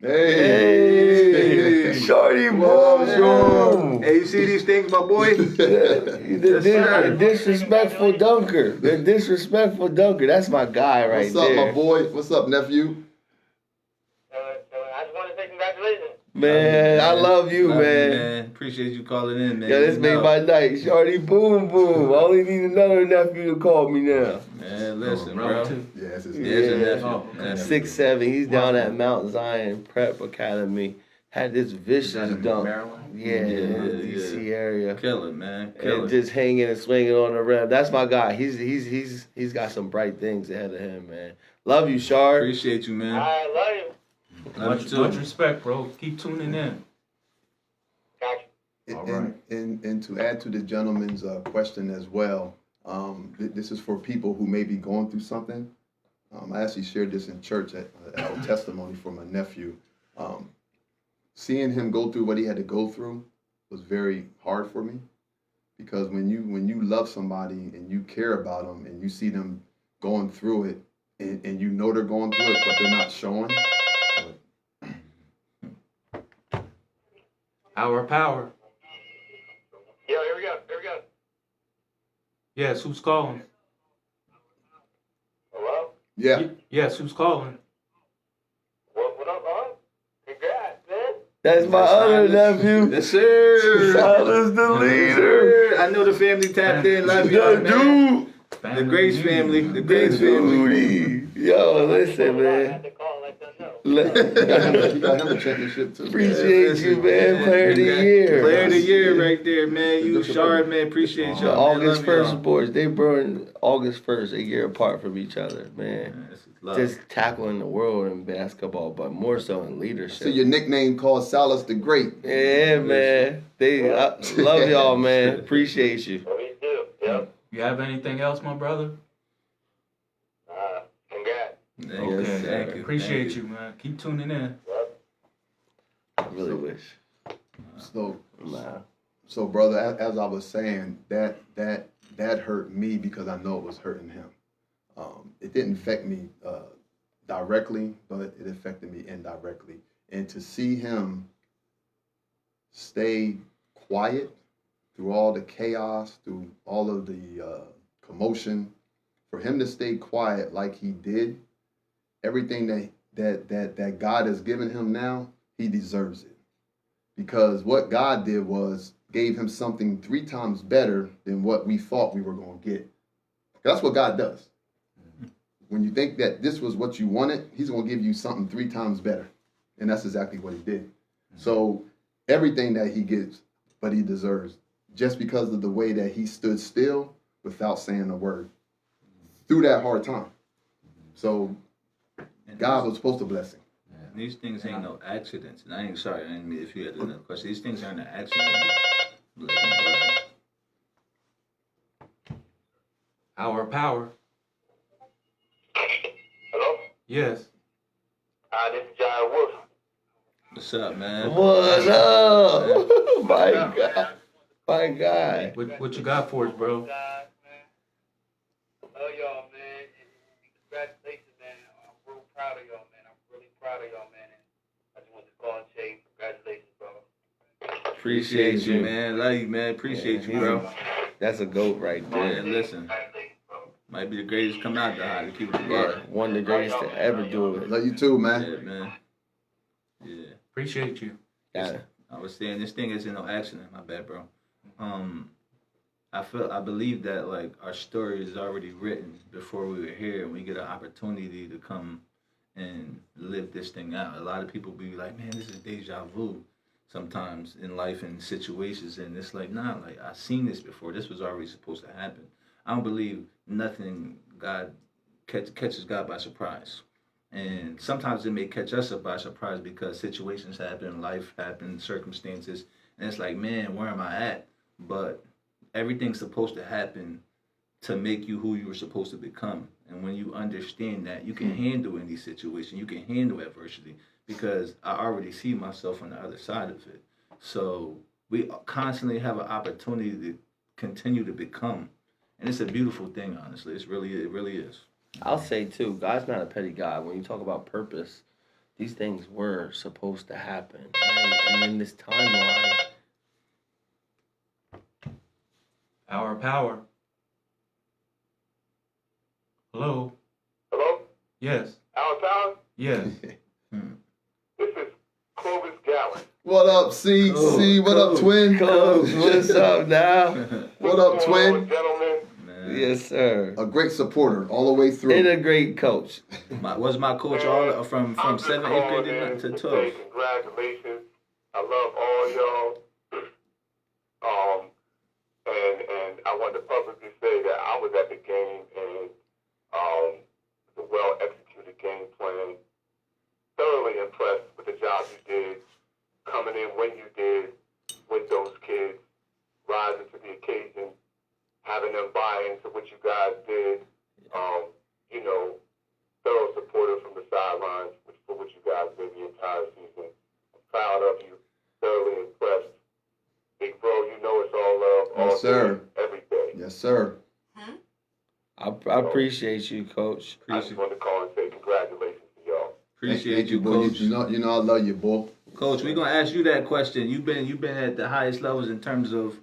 Hey, Shorty boom. Hey, you see these things, my boy? The disrespectful dunker. The disrespectful dunker. That's my guy right What's up, there. my boy? What's up, nephew? I just want to say congratulations. Man, I love you, Love you, man. Appreciate you calling in, man. Yeah, this You made know. my night. Shorty boom boom. I only need another nephew to call me now. Man, listen, bro. Relative. Yeah, it's his There's a Yeah. nephew. Oh, okay. 6'7", he's down at Mount Zion Prep Academy. Had this Is that vicious in dunk. Maryland? Yeah, in the Yeah, DC area. Kill it, man. Kill And it. just hanging and swinging on the rim. That's my guy. He's got some bright things ahead of him, man. Love you, Shard. Appreciate you, man. I love you. Love you Much too. respect, bro. Keep tuning in. Got you. All And, and to add to the gentleman's question as well, this is for people who may be going through something. I actually shared this in church at a testimony for my nephew. Seeing him go through what he had to go through was very hard for me, because when you love somebody and you care about them and you see them going through it, and you know they're going through it, but they're not showing. Our power. Yo, here we go. Yes. Who's calling? Hello? Yeah. Yes. Who's calling? What up, Unc? Congrats, man. That's my other nephew. Yes, sir. Silas the leader. I know the family tapped in. Love you, Yo, man. dude. The Grace family. The Grace family. Dude. Yo, listen, I man. had to call and let them know. You got him a championship too. Appreciate you, man. Player of the year. Player of the year right there, man. You, Shard, man. Appreciate The y'all. man. August Love 1st y'all. boys, they burn August 1st, a year apart from each other, man. Man, this is love. Just tackling the world in basketball, but more so in leadership. So your nickname called Silas the Great. Yeah, man. I love y'all, man. Appreciate you. What we do? Yep. You have anything else, my brother? Congrats. Thank Yes, you. Okay. Thank you. Appreciate Thank you, man. Keep tuning in. Yep. I really wish. So Nah. So, brother, as I was saying, that hurt me because I know it was hurting him. It didn't affect me directly, but it affected me indirectly. And to see him stay quiet through all the chaos, through all of the commotion, for him to stay quiet like he did, everything that God has given him now, he deserves it. Because what God did was gave him something 3 times better than what we thought we were going to get. That's what God does. When you think that this was what you wanted, he's going to give you something 3 times better. And that's exactly what he did. So everything that he gets, but he deserves, just because of the way that he stood still without saying a word through that hard time. So And God was supposed to bless him. these things ain't no accidents. And I ain't sorry. I didn't mean if you had another question. These things aren't an accident. Our power. Hello? Yes. This is John Wolf. What's up, man? What up? My God. My God. What you got for us, bro? Guys, man. Love y'all, man. And congratulations, man. I'm real proud of y'all, man. I'm really proud of y'all, man. And I just want to call and say congratulations, bro. Appreciate you, man. Love you, man. Appreciate Yeah, you, bro. That's a GOAT right there. Man, listen. Might be the greatest come out the hot to keep it Yeah, together. one of the greatest to ever do it. Love you too, man. Yeah, man. Appreciate you. Yeah. I was saying this thing isn't no accident. My bad, bro. I believe that like our story is already written before we were here, and we get an opportunity to come and live this thing out. A lot of people be like, "Man, this is deja vu." Sometimes in life and situations, and it's like, nah, like I seen this before. This was already supposed to happen. I don't believe nothing God catches God by surprise. And sometimes it may catch us by surprise because situations happen, life happens, circumstances, and it's like, man, where am I at? But everything's supposed to happen to make you who you were supposed to become. And when you understand that, you can handle any situation, you can handle adversity, because I already see myself on the other side of it. So we constantly have an opportunity to continue to become. And it's a beautiful thing, honestly. It really is. I'll say too, God's not a petty God. When you talk about purpose, these things were supposed to happen. And in this timeline, Power. Hello? Hello? Yes. Al Town? Yes. This is Clovis Gallen. What up, C? C, what up, twin? Coach, what's up now? What up, What's going on, twin? gentlemen? Man. Yes, sir. A great supporter all the way And through. a great coach. Was my coach all from I'm just 7th, 8th calling grade in to to 12? say congratulations. I love all y'all. And I want to publicly say that I was at the game, and the well executed game plan. Thoroughly impressed with the job you did, coming in when you did with those kids, rising to the occasion, having them buy into what you guys did. Thorough supporter from the sidelines for what you guys did the entire season. I'm proud of you. Thoroughly impressed. Big bro, you know it's all love, all Yes, sir. day, every day. Yes, sir. I appreciate you, Coach. I just wanted to call and say congratulations to y'all. Appreciate Thank you, boy. Coach. You know I love you, boy. Coach, we're gonna ask you that question. You've been at the highest levels in terms of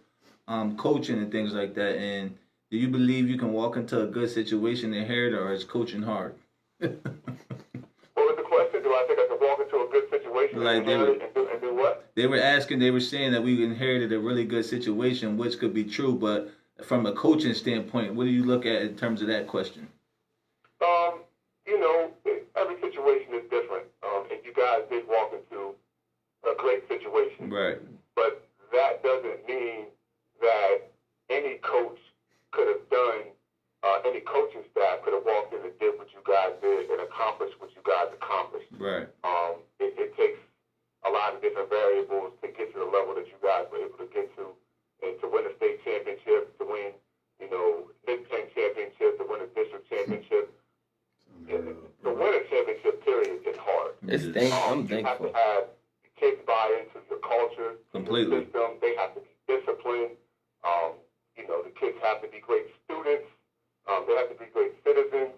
coaching and things like that. And do you believe you can walk into a good situation and inherit, or is coaching hard? What was the question? Do I think I can walk into a good situation Like and they inherit were- and do what? They were saying that we inherited a really good situation, which could be true, but from a coaching standpoint, what do you look at in terms of that question? Every situation is different. And you guys did walk into a great situation. Right. But that doesn't mean that any coach could have done, any coaching staff could have walked in and did what you guys did and accomplished what you guys accomplished. Right. It takes a lot of different variables to get to the level that you guys were able to get to, and to win a state championship, to win, Mid-10 championship, to win a district championship. To win a championship, period, is hard. I'm You have thankful. to have kids buy into your culture, Completely. your system. They have to be disciplined. The kids have to be great students. They have to be great citizens.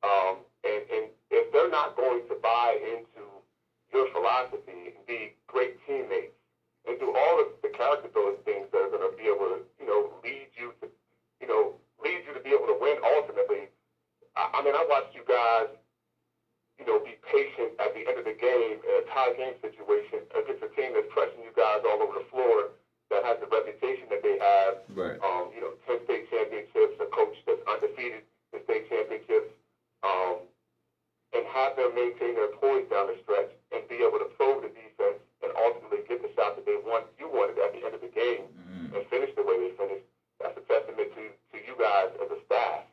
And if they're not going to buy into your philosophy and be great teammates and do all of the character building things that are going to be able to, lead you to be able to win ultimately. I watched you guys, be patient at the end of the game in a tie game situation against a team that's pressing you guys all over the floor, that has the reputation that they have. Right. 10 state championships, a coach that's undefeated in state championships, and have them maintain their poise down the stretch and be able to probe the defense and ultimately get the shot that you wanted at the end of the game and finish the way they finished. That's a testament to you guys as a staff,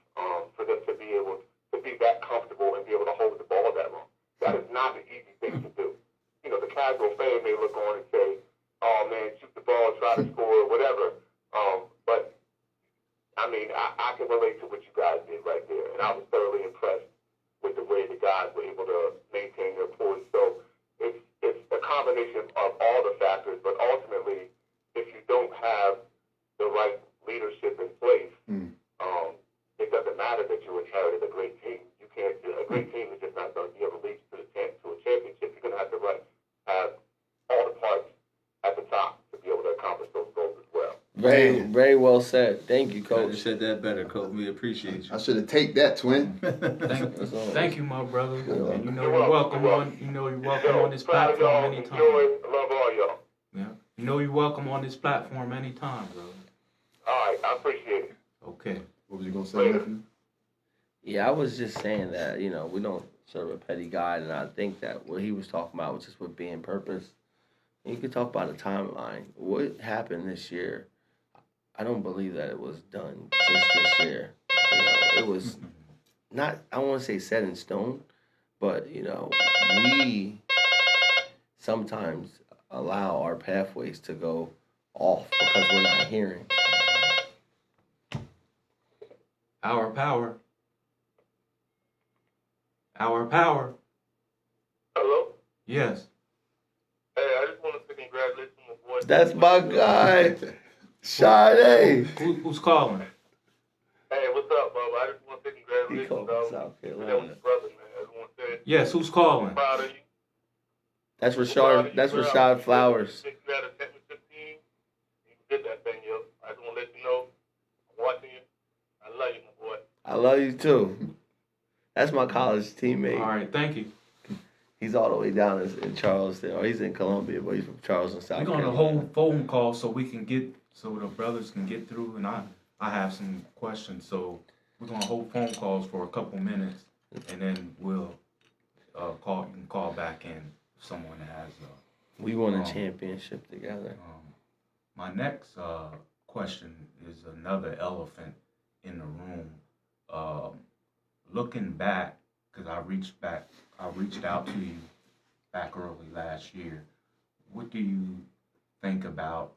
for them to be able to be that comfortable and be able to hold the ball that long. That is not an easy thing to do. The casual fan may look on and say, "Oh man, shoot the ball, try to score, whatever." But I can relate to what you guys did right there, and I was thoroughly impressed with the way the guys were able to maintain their poise. So it's a combination of all the factors, but ultimately, if you don't have the right leadership in place, it doesn't matter that you inherited a great team. You can't. A great team is just not going to be able to lead to a championship. You're going to have to have all the parts at the top to be able to accomplish those goals as well. Very well said. Thank you, Coach Coach. said that better, Coach. We appreciate you. I should have take that, twin. Thank you, my brother. Yeah. And you know You're you're welcome. welcome on. You know you're welcome on this Proud of platform y'all. anytime. Enjoy. Love all y'all. Yeah. You know you're welcome on this platform anytime, brother. All right, I appreciate it. Okay. What was you gonna say, nephew? Yeah, I was just saying that, you know, we don't serve a petty God, and I think that what he was talking about was just with being purpose. And you could talk about a timeline. What happened this year, I don't believe that it was done just this year. You know, it was not, I don't want to say set in stone, but, you know, we sometimes allow our pathways to go off because we're not hearing. Our power. Our power. Hello? Yes. Hey, I just want to say congratulations on the boy. That's my guy, Sade. Who's calling? Hey, what's up, Bubba? I just want to say He congratulations, called dog. from South That was Carolina. your brother, man. I just want to say Yes, who's calling? I'm proud of you. That's Proud of Rashad. you, That's bro. Rashad Flowers. You had a championship team. You did that thing, yo. I just want to let you know I'm watching you. I love you, my boy. I love you too. That's my college teammate. All right, thank you. He's all the way down in Charleston, or he's in Columbia, but he's from Charleston, South We're gonna Carolina. hold phone call so we can get so the brothers can get through, and I have some questions. So we're gonna hold phone calls for a couple minutes, and then we'll call. You can call back in if someone has. We won a championship together. My next question is another elephant in the room. Looking back, because I reached out to you back early last year. What do you think about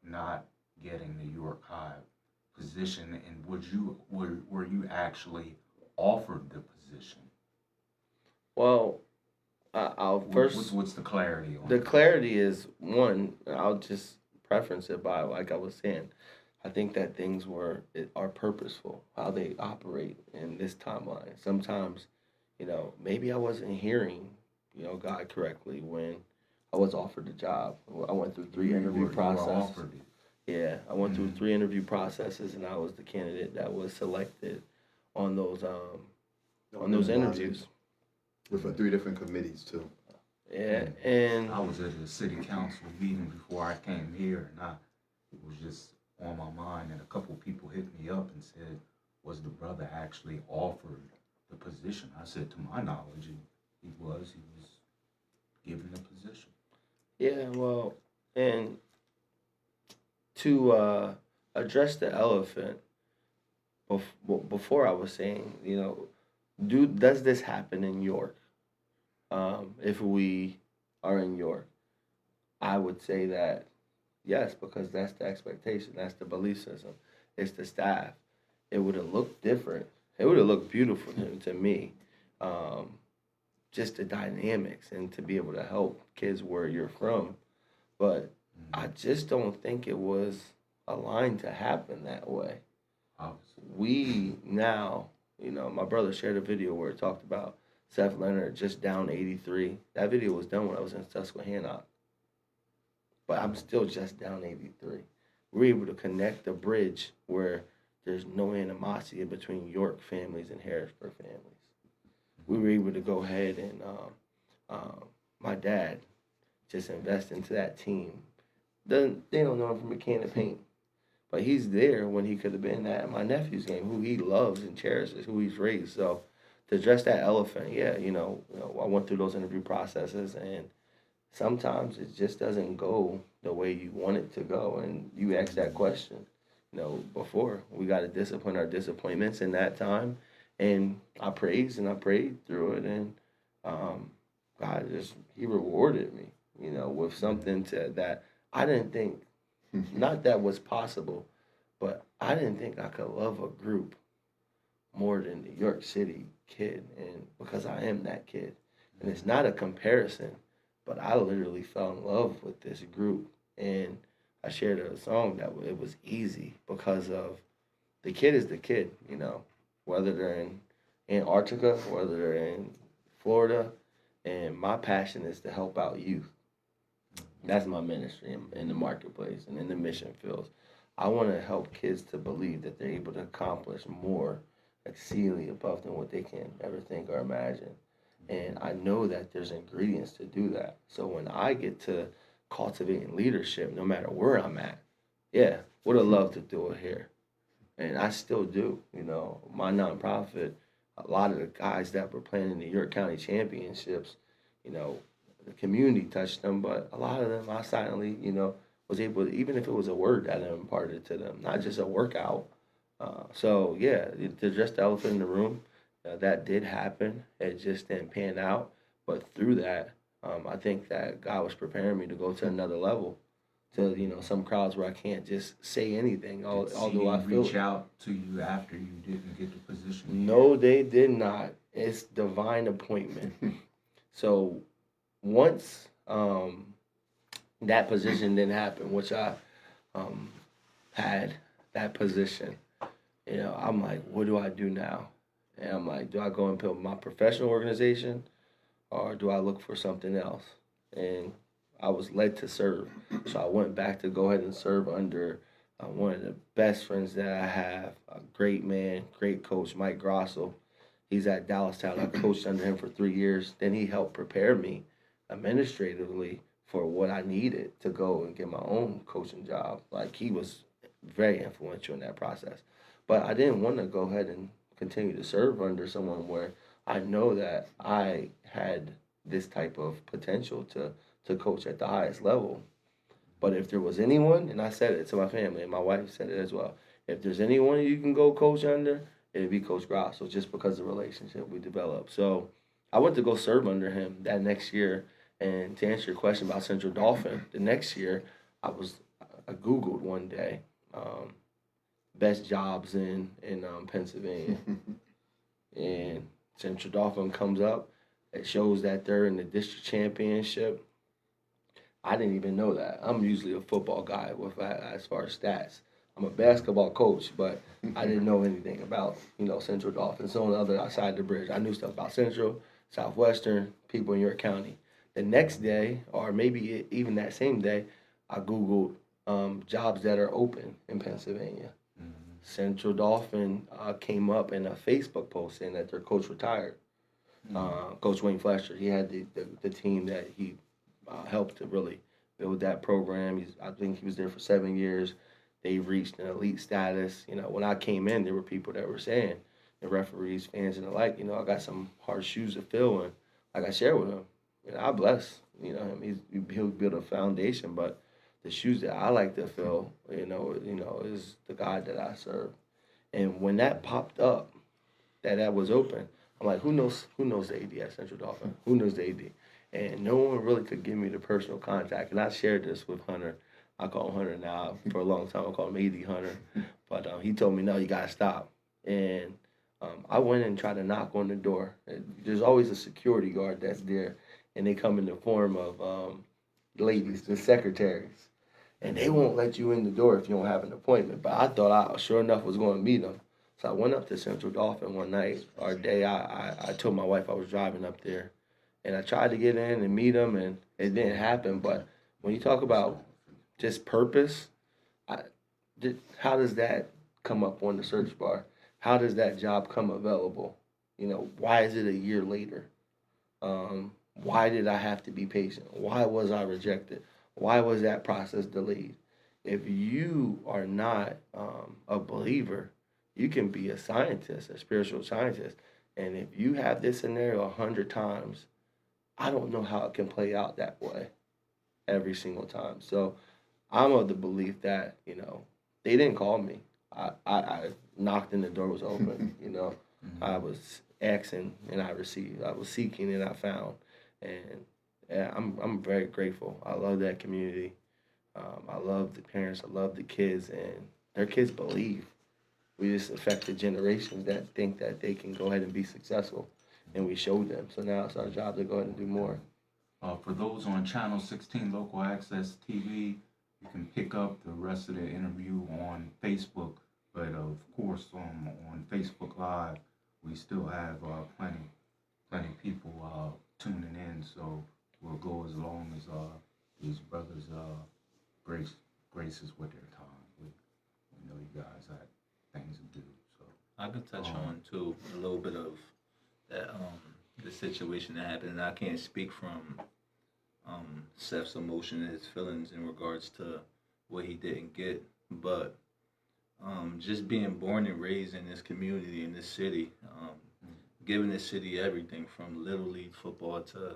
not getting the York High position, and were you actually offered the position? Well, I'll first. What's the clarity on The that? clarity is one. I'll just preference it by, like I was saying, I think that things are purposeful, how they operate in this timeline. Sometimes, you know, maybe I wasn't hearing, you know, God correctly when I was offered the job. I went through three interview You were processes. offered it. Yeah, I went through 3 interview processes, and I was the candidate that was selected on those interviews. With 3 different committees too. Yeah, and I was at a city council meeting before I came here, and it was just on my mind, and a couple people hit me up and said, was the brother actually offered the position? I said, to my knowledge, he was given the position. yeah, well, and to address the elephant, before I was saying, you know, does this happen in York? If we are in York, I would say that yes, because that's the expectation, that's the belief system, it's the staff. It would have looked different. It would have looked beautiful to me. Just the dynamics and to be able to help kids where you're from. But I just don't think it was aligned to happen that way. Obviously. We now, you know, my brother shared a video where it talked about Seth Leonard just down 83. That video was done when I was in Susquehanna. But I'm still just down 83. We're able to connect the bridge where there's no animosity between York families and Harrisburg families. We were able to go ahead and my dad just invest into that team. They don't know him from a can of paint. But he's there when he could have been at my nephew's game, who he loves and cherishes, who he's raised. So to address that elephant, yeah, you know, I went through those interview processes, and sometimes it just doesn't go the way you want it to go. And you asked that question, you know, before. We got to discipline our disappointments in that time. And I praised and I prayed through it, and God he rewarded me, you know, with something that I didn't think, not that was possible, but I didn't think I could love a group more than the York City kid, and because I am that kid. And it's not a comparison, but I literally fell in love with this group. And I shared a song that it was easy because of the kid is the kid, you know, whether they're in Antarctica, whether they're in Florida. And my passion is to help out youth. That's my ministry in the marketplace and in the mission fields. I want to help kids to believe that they're able to accomplish more exceedingly above than what they can ever think or imagine. And I know that there's ingredients to do that. So when I get to cultivating leadership, no matter where I'm at, yeah, would have loved to do it here. And I still do. You know, my nonprofit, a lot of the guys that were playing in the York County Championships, you know, the community touched them, but a lot of them I silently, you know, was able to, even if it was a word that I imparted to them, not just a workout. So yeah, to address the elephant in the room, that did happen. It just didn't pan out. But through that, I think that God was preparing me to go to another level, to some crowds where I can't just say anything, Did although I CD feel reach it. out to you after you didn't get the position? No, they did not. It's divine appointment. So once that position didn't happen, which I um, had that position, I'm like, what do I do now? And I'm like, do I go and build my professional organization or do I look for something else? And I was led to serve. So I went back to go ahead and serve under one of the best friends that I have, a great man, great coach, Mike Grosso. He's at Dallas Town. I coached under him for 3 years. Then he helped prepare me administratively for what I needed to go and get my own coaching job. Like, he was very influential in that process. But I didn't want to go ahead and continue to serve under someone where I know that I had this type of potential to coach at the highest level. But if there was anyone, and I said it to my family, and my wife said it as well, if there's anyone you can go coach under, it'd be Coach Grosso, just because of the relationship we developed. So I went to go serve under him that next year. And to answer your question about Central Dauphin, the next year I Googled one day best jobs in Pennsylvania, and Central Dauphin comes up. It shows that they're in the district championship. I didn't even know that. I'm usually a football guy with as far as stats. I'm a basketball coach, but I didn't know anything about Central Dolphins. On the other side of the bridge, I knew stuff about Central, Southwestern, people in York County. The next day, or maybe even that same day, I Googled jobs that are open in Pennsylvania. Mhm. Central Dauphin came up in a Facebook post saying that their coach retired. Coach Wayne Flesher, he had the team that he helped to really build that program. I think he was there for 7 years. They reached an elite status. When I came in, there were people that were saying, the referees, fans, and the like, I got some hard shoes to fill, and like I shared with him, I bless him. He'll build a foundation, but the shoes that I like to fill, is the God that I serve. And when that popped up, that was open, I'm like, who knows the AD at Central Dauphin? Who knows the AD? And no one really could give me the personal contact. And I shared this with Hunter. I call him Hunter now. For a long time, I call him AD Hunter. But he told me, no, you got to stop. And I went and tried to knock on the door. And there's always a security guard that's there. And they come in the form of ladies, the secretaries. And they won't let you in the door if you don't have an appointment. But I thought I, sure enough, was going to meet them. So I went up to Central Dauphin one night, or day. I told my wife I was driving up there. And I tried to get in and meet them, and it didn't happen. But when you talk about just purpose, how does that come up on the search bar? How does that job come available? Why is it a year later? Why did I have to be patient? Why was I rejected? Why was that process delayed? If you are not a believer, you can be a scientist, a spiritual scientist. And if you have this scenario 100 times, I don't know how it can play out that way every single time. So I'm of the belief that, they didn't call me. I knocked and the door was open, I was asking and I received. I was seeking and I found. And yeah, I'm very grateful. I love that community. I love the parents. I love the kids. And their kids believe. We just affected generations that think that they can go ahead and be successful. And we showed them. So now it's our job to go ahead and do more. For those on Channel 16 Local Access TV, you can pick up the rest of the interview on Facebook. But of course, on Facebook Live, we still have plenty people tuning in. So we'll go as long as these brothers graces with their time. We know you guys had things to do, so I could touch on too a little bit of that the situation that happened. And I can't speak from Seth's emotion and his feelings in regards to what he didn't get, but just being born and raised in this community, in this city, giving this city everything from little league football to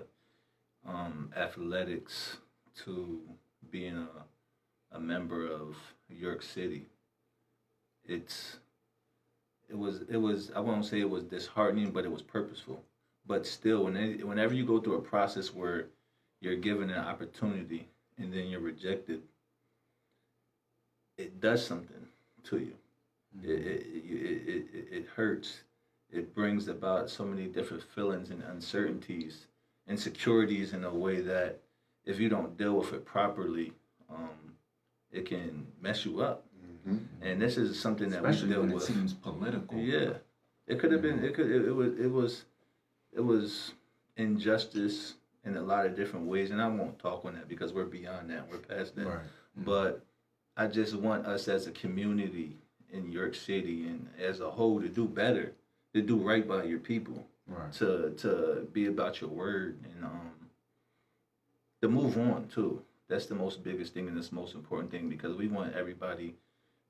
athletics to being a member of York City. It was I won't say it was disheartening, but it was purposeful. But still, whenever you go through a process where you're given an opportunity and then you're rejected, it does something to you. It hurts. It brings about so many different feelings and uncertainties, insecurities in a way that if you don't deal with it properly, it can mess you up. And this is something that especially we deal when with. it seems political. Yeah, it could have been. It was injustice in a lot of different ways, and I won't talk on that because we're beyond that. We're past that. Right. But I just want us as a community in York City and as a whole to do better, to do right by your people, Right. to be about your word, and to move on too. That's the most biggest thing and the most important thing, because we want everybody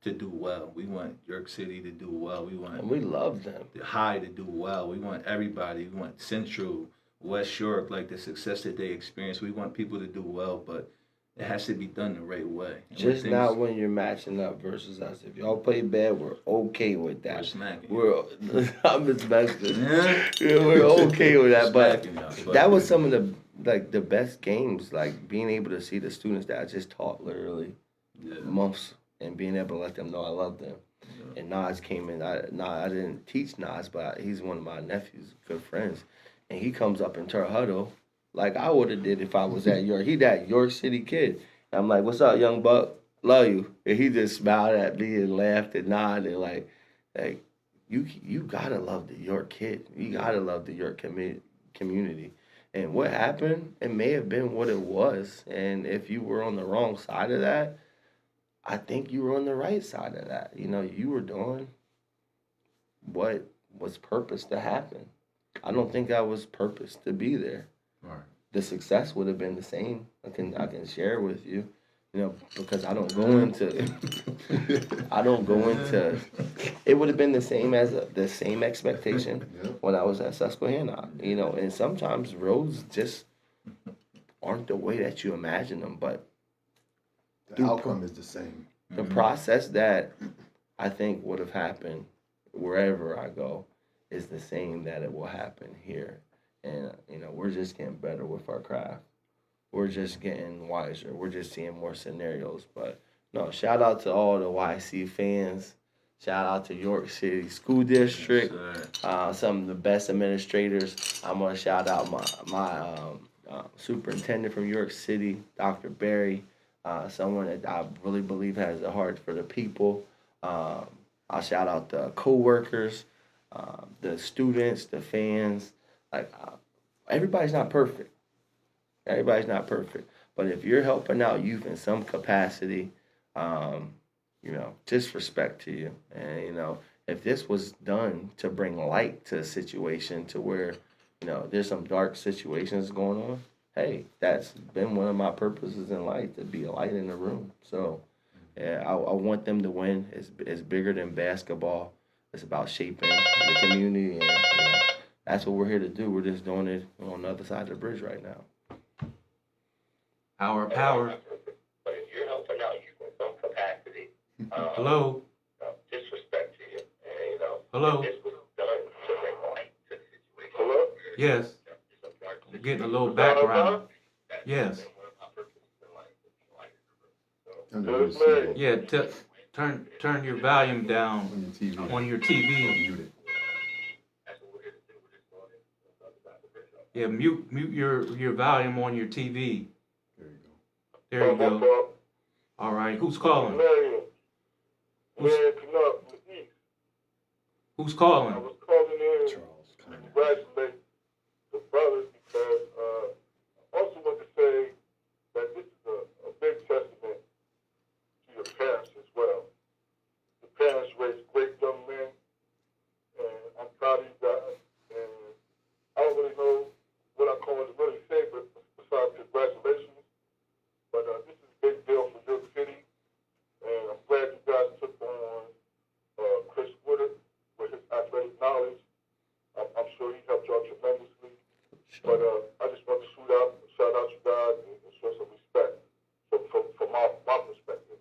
to do well. We want York City to do well. We want And we love them. the High to do well. We want everybody. We want Central, West York, like the success that they experience. We want people to do well, but it has to be done the right way. And Just when not things- when you're matching up versus us. If y'all play bad, we're okay with we're that. smacking. I'm just messing. Yeah. Yeah, we're okay with that, but Smacking y'all, but- that was some of the best games. Like being able to see the students that I just taught literally Yeah. months and being able to let them know I love them. Yeah. And Nas came in. I didn't teach Nas, but he's one of my nephews, good friends, and he comes up into our huddle like I would have did if I was at York. He that York City kid. And I'm like, "What's up, young buck? Love you." And he just smiled at me and laughed and nodded and like you gotta love the York kid. You gotta love the York community. And what happened? It may have been what it was. And if you were on the wrong side of that, I think you were on the right side of that. You know, you were doing what was purpose to happen. I don't think I was purpose to be there. Right. The success would have been the same. I can share with you, you know, because I don't go into it would have been the same as the same expectation Yep. when I was at Susquehanna, you know, and sometimes roads just aren't the way that you imagine them, but The outcome is the same. the process that I think would have happened wherever I go is the same that it will happen here. And, you know, we're just getting better with our craft. We're just getting wiser. We're just seeing more scenarios. But, no, shout out to all the YC fans. Shout out to York City School District. Yes, Some of the best administrators. I'm going to shout out my superintendent from York City, Dr. Barry. Someone that I really believe has a heart for the people. I'll shout out the co-workers, the students, the fans. Everybody's not perfect. Everybody's not perfect. But if you're helping out youth in some capacity, you know, just respect to you. And, you know, if this was done to bring light to a situation to where, you know, there's some dark situations going on, hey, that's been one of my purposes in life, to be a light in the room. So, yeah, I want them to win. It's bigger than basketball. It's about shaping the community, and, you know, that's what we're here to do. We're just doing it on the other side of the bridge right now. Power. But if you're helping out you in some capacity, Hello. disrespect to you, and, you know, Hello. this was done to bring light to the situation. Hello? Yes. You're getting a little background. Yes. Turn the receiver Yeah. Turn your volume down on your TV. on your Or TV. mute it. Yeah. Mute your volume on your TV. There you go. There you go. All right. Who's calling? Marion. Who's- Marion Canuck from the East. Who's I calling? was calling in Charles to Connor. congratulate the brothers because I also want to say that this is to really say, but besides congratulations. But this is a big deal for York City, and I'm glad you guys took on Chris Woodard with his athletic knowledge. I'm sure he helped y'all tremendously. Sure. But I just want to shout out you guys and show some respect from my perspective.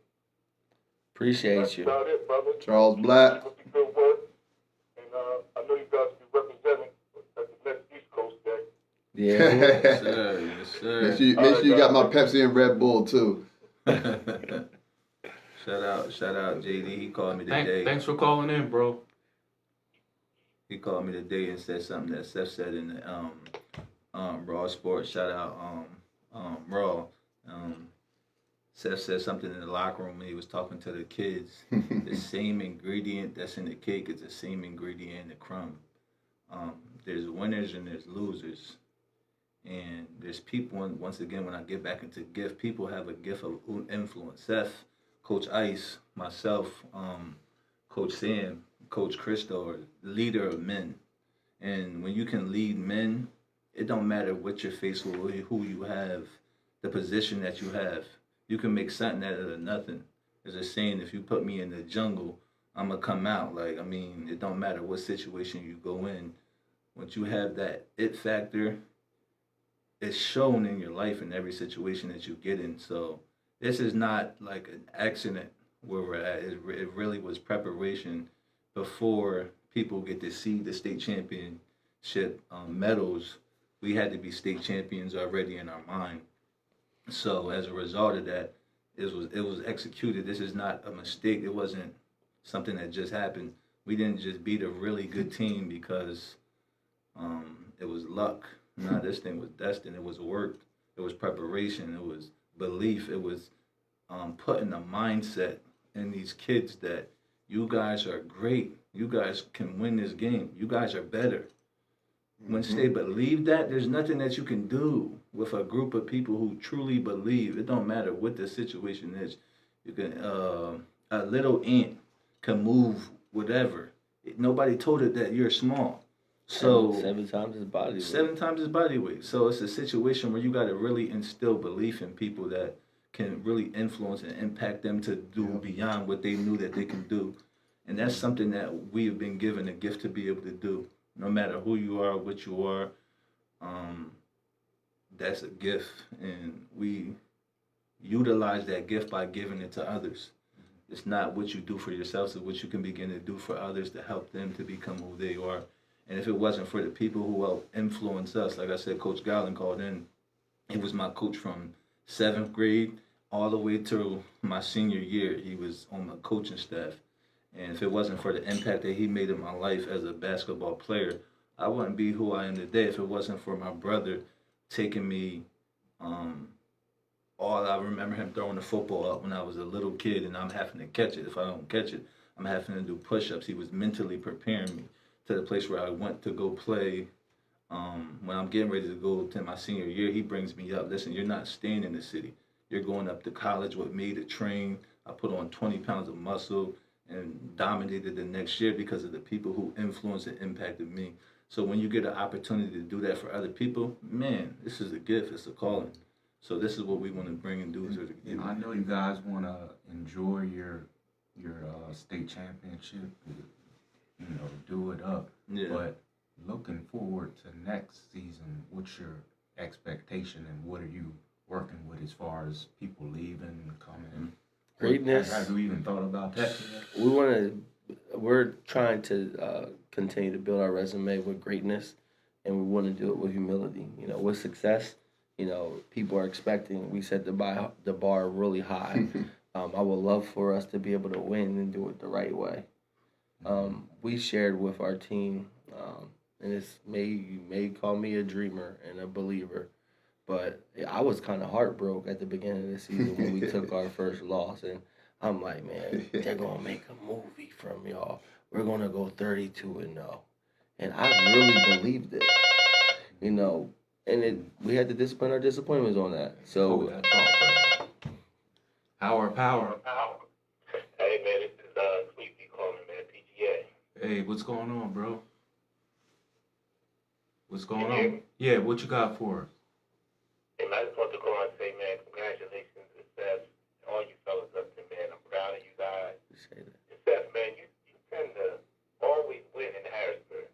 Appreciate That's you. about it, brother. Charles Black. Keep up the good work. And I know you guys will be representing at the next East Coast Day. Yeah. Yes, sir. Yes, sir. Make sure you got my Pepsi and Red Bull too. Shout out JD. He called me today. Thanks for calling in, bro. He called me today and said something that Seth said in the Raw Sports. Shout out Raw. Seth said something in the locker room when he was talking to the kids. The same ingredient that's in the cake is the same ingredient in the crumb. There's winners and there's losers. And there's people, once again, when I get back into gift, people have a gift of influence. Seth, Coach Ice, myself, Coach Sam, Coach Christo are leader of men. And when you can lead men, it don't matter what you're faced with, who you have, the position that you have. You can make something out of nothing. There's a saying, if you put me in the jungle, I'm going to come out. It don't matter what situation you go in. Once you have that it factor, it's shown in your life in every situation that you get in. So this is not like an accident where we're at. It really was preparation before people get to see the state championship medals. We had to be state champions already in our mind. So as a result of that, it was executed. This is not a mistake. It wasn't something that just happened. We didn't just beat a really good team because it was luck. No, this thing was destined. It was work. It was preparation. It was belief. It was putting a mindset in these kids that you guys are great. You guys can win this game. You guys are better. Once they believe that, there's nothing that you can do with a group of people who truly believe. It don't matter what the situation is. You can a little ant can move whatever. Nobody told it that you're small. So 7 times his body weight. 7 times his body weight. So it's a situation where you got to really instill belief in people that can really influence and impact them to do beyond what they knew that they can do. And that's something that we have been given a gift to be able to do. No matter who you are, what you are, that's a gift. And we utilize that gift by giving it to others. It's not what you do for yourself, it's what you can begin to do for others to help them to become who they are. And if it wasn't for the people who helped influence us, like I said, Coach Garland called in. He was my coach from 7th grade all the way to my senior year. He was on my coaching staff. And if it wasn't for the impact that he made in my life as a basketball player, I wouldn't be who I am today. If it wasn't for my brother taking me, I remember him throwing the football up when I was a little kid and I'm having to catch it. If I don't catch it, I'm having to do push-ups. He was mentally preparing me to the place where I went to go play. When I'm getting ready to go to my senior year, he brings me up. Listen, you're not staying in the city. You're going up to college with me to train. I put on 20 pounds of muscle and dominated the next year because of the people who influenced and impacted me. So when you get an opportunity to do that for other people, man, this is a gift. It's a calling. So this is what we want to bring and do to the community. I know you guys want to enjoy your state championship, do it up. Yeah. But looking forward to next season, what's your expectation and what are you working with as far as people leaving and coming? Greatness. Have you even thought about that yet? We're trying to continue to build our resume with greatness, and we want to do it with humility. With success, people are expecting. We set the bar really high. I would love for us to be able to win and do it the right way. We shared with our team, and you may call me a dreamer and a believer, but I was kind of heartbroken at the beginning of the season when we took our first loss, and I'm like, man, they're gonna make a movie from y'all. We're gonna go 32-0, and I really believed it, And we had to discipline our disappointments on that. So, That thought, bro. Power. Hey, man, this is Sleepy calling, man, PGA. Hey, what's going on, bro? What's going Can you hear on? me? Yeah, what you got for us? Hey, man, I just want to call and say, man, congratulations to Seth, all you fellas up there, man. I'm proud of you guys. Appreciate it. And Seth, man, you tend to always win in Harrisburg.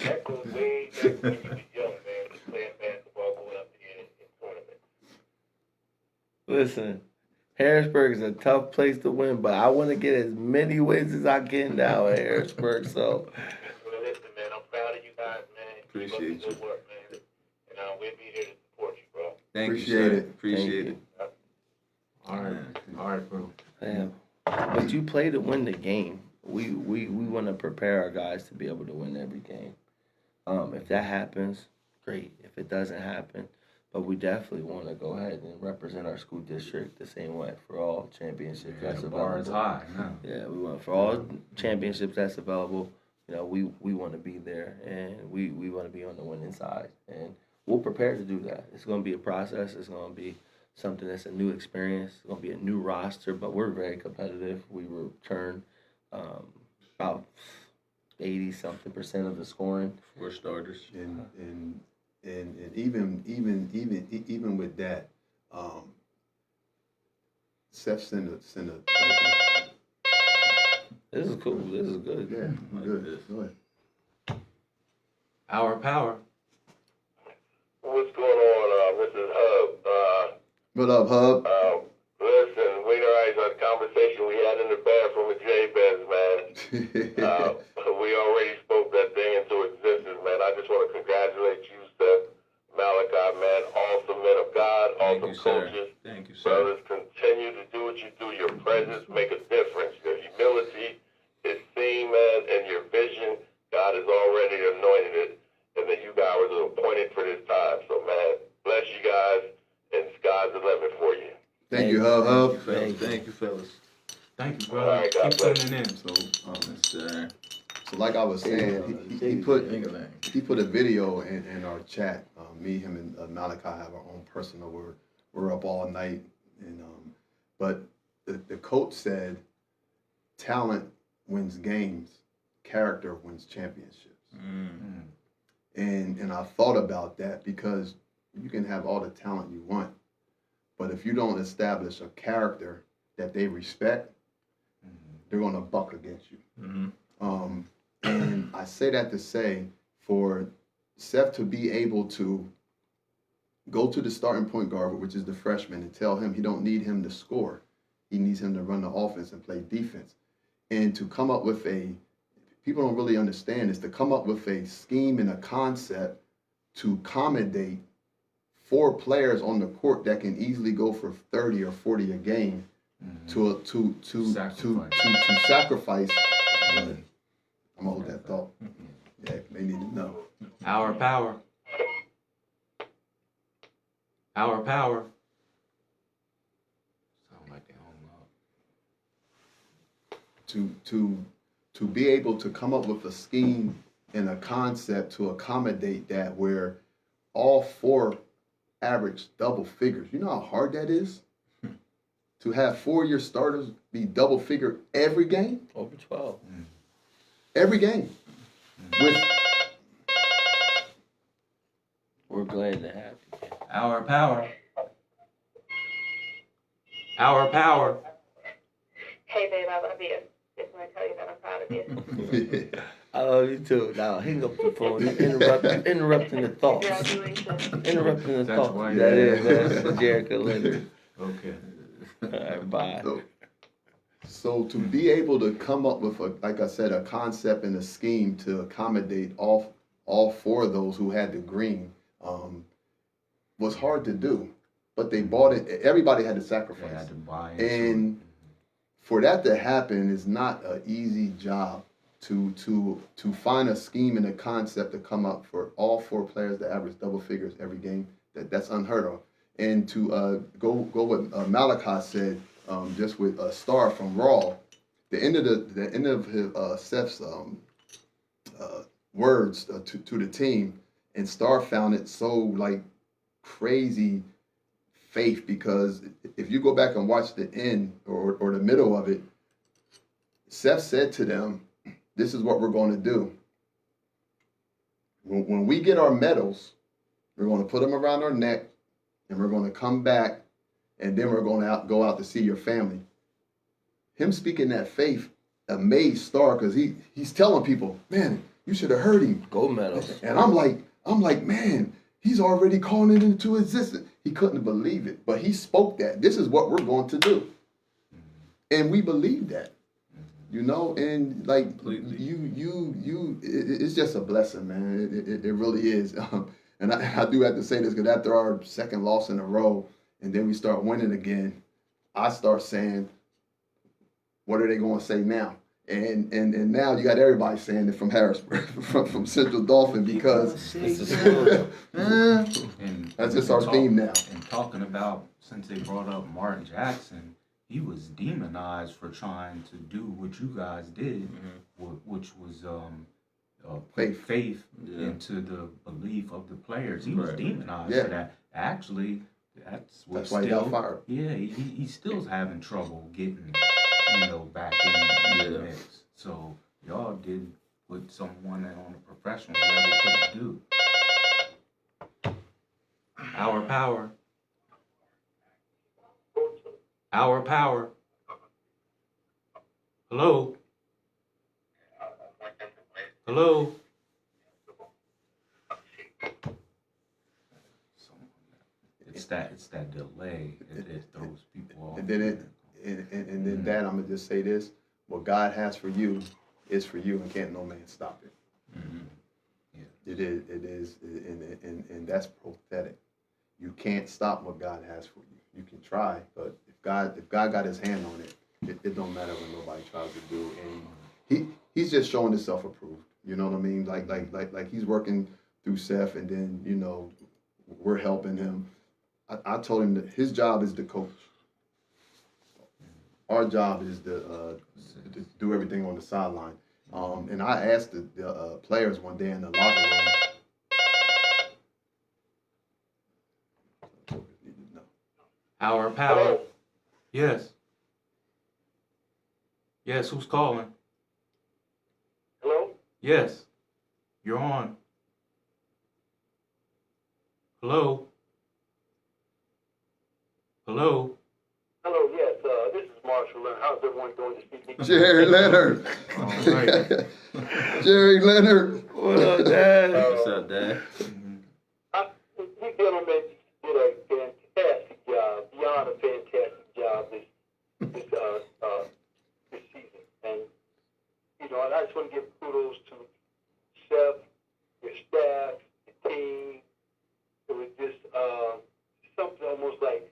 That goes way back when you was young, man, playing basketball, going up here in tournaments. Listen, Harrisburg is a tough place to win, but I want to get as many wins as I can now at Harrisburg. So, Well, listen, man, I'm proud of you guys, man. Keep up Appreciate the good work, man. And we'll be here to support you, bro. Thank you, Appreciate sir. it. Appreciate Thank it. All right, bro. damn. But you play to win the game. We want to prepare our guys to be able to win every game. If that happens, great. If it doesn't happen, but we definitely want to go ahead and represent our school district the same way for all championships Yeah, that's the bar is available. high now. Yeah, we want for all championships that's available. You know, we want to be there, and we want to be on the winning side, and we'll prepare to do that. It's going to be a process. It's going to be something that's a new experience. It's going to be a new roster, but we're very competitive. We return about 80-something% of the scoring. 4 starters. And even with that, Seth sent a This is cool. This is good. yeah, Like good. this. Go ahead. Power. What's going on, Mrs. Hub? What up, Hub? Listen, we realize the conversation we had in the bathroom with Jabez, man. We already spoke that thing into existence, man. I just want to congratulate you, Seth, Malachi, man. Awesome men of God, Thank awesome you, sir. coaches. Thank you, sir. Brothers, continue to do what you do. Your presence make a difference. Your humility is seen, man, and your vision, God has already anointed it, and that you guys were appointed for this time. So, man, bless you guys, and sky's the limit for you. Thank you, Hub. Hub. Thank you, fellas. Thank you, All brother. right, God Keep bless. tuning in. So, Yes, sir. so like I was saying, he put Ding-a-ling. he put a video in our chat. Me, him, and Malachi have our own personal. We're up all night, and but the coach said, talent wins games, character wins championships. Mm. And I thought about that because you can have all the talent you want, but if you don't establish a character that they respect, they're gonna buck against you. Mm-hmm. And I say that to say, for Seth to be able to go to the starting point guard, which is the freshman, and tell him he don't need him to score. He needs him to run the offense and play defense. And to come up with people don't really understand this, to come up with a scheme and a concept to accommodate 4 players on the court that can easily go for 30 or 40 a game to sacrifice. I'm gonna hold that thought. Yeah, they need to know. Power. Sound like they hung up. To be able to come up with a scheme and a concept to accommodate that, where all 4 average double figures. You know how hard that is? To have 4 of your starters be double figure every game? Over 12. Every game. With We're glad to have you. Power. Hey, babe, I love you. Just want to tell you that I'm proud of you. I love you too. Now hang up the phone. Interrupting the thoughts. Congratulations. Interrupting the That's thoughts. why- That's Jerica Leonard. Okay. All right, bye. So to be able to come up with like I said, a concept and a scheme to accommodate all 4 of those who had the green was hard to do. But they bought it. Everybody had to They sacrifice. had to buy into And for that to happen is not an easy job. To find a scheme and a concept to come up for all 4 players to average double figures every game, that's unheard of. And to go what Malachi said, just with a star from Raw, the end of his Seth's words to the team, and Star found it so like crazy faith, because if you go back and watch the end or the middle of it, Seth said to them, "This is what we're going to do. When we get our medals, we're going to put them around our neck, and we're going to come back, and then we're going to go out to see your family. Him speaking that faith amazed Star because he's telling people, man, you should have heard him. Gold medals. And I'm like, man, he's already calling it into existence. He couldn't believe it, but he spoke that. This is what we're going to do, and we believe that. You know, and like Completely. it's just a blessing, man. It really is. And I do have to say this because after our second loss in a row, and then we start winning again, I start saying, what are they going to say now? And now you got everybody saying it from Harrisburg, from Central Dolphin, because And that's just our theme now. And talking about, since they brought up Martin Jackson, he was demonized for trying to do what you guys did, which was put faith into the belief of the players. He was demonized for that. Actually, that's why he got fired. Yeah, he still's having trouble getting, back in the mix. So y'all did what someone on a professional level couldn't do. Our power. Our power. Hello? Hello? It's that delay. It throws people off. And then and then that, I'm gonna just say this: what God has for you is for you, and can't no man stop it. Yeah. It is, and that's prophetic. You can't stop what God has for you. You can try, but if God got His hand on it, it don't matter what nobody tries to do. And he's just showing himself approved. You know what I mean? Like he's working through Seth, and then we're helping him. I told him that his job is to coach. Our job is to do everything on the sideline. And I asked the players one day in the locker room. Our power. Yes. Yes, who's calling? Hello? Yes. You're on. Hello? Hello? Hello, yes, this is Marshall Leonard. How's everyone doing this evening? Jerry Leonard. All right. Jerry Leonard. What up, Dad? What's up, Dad? You gentlemen did a fantastic job, beyond a fantastic job this season. And, and I just want to give kudos to Seth, your staff, the team. It was just something almost like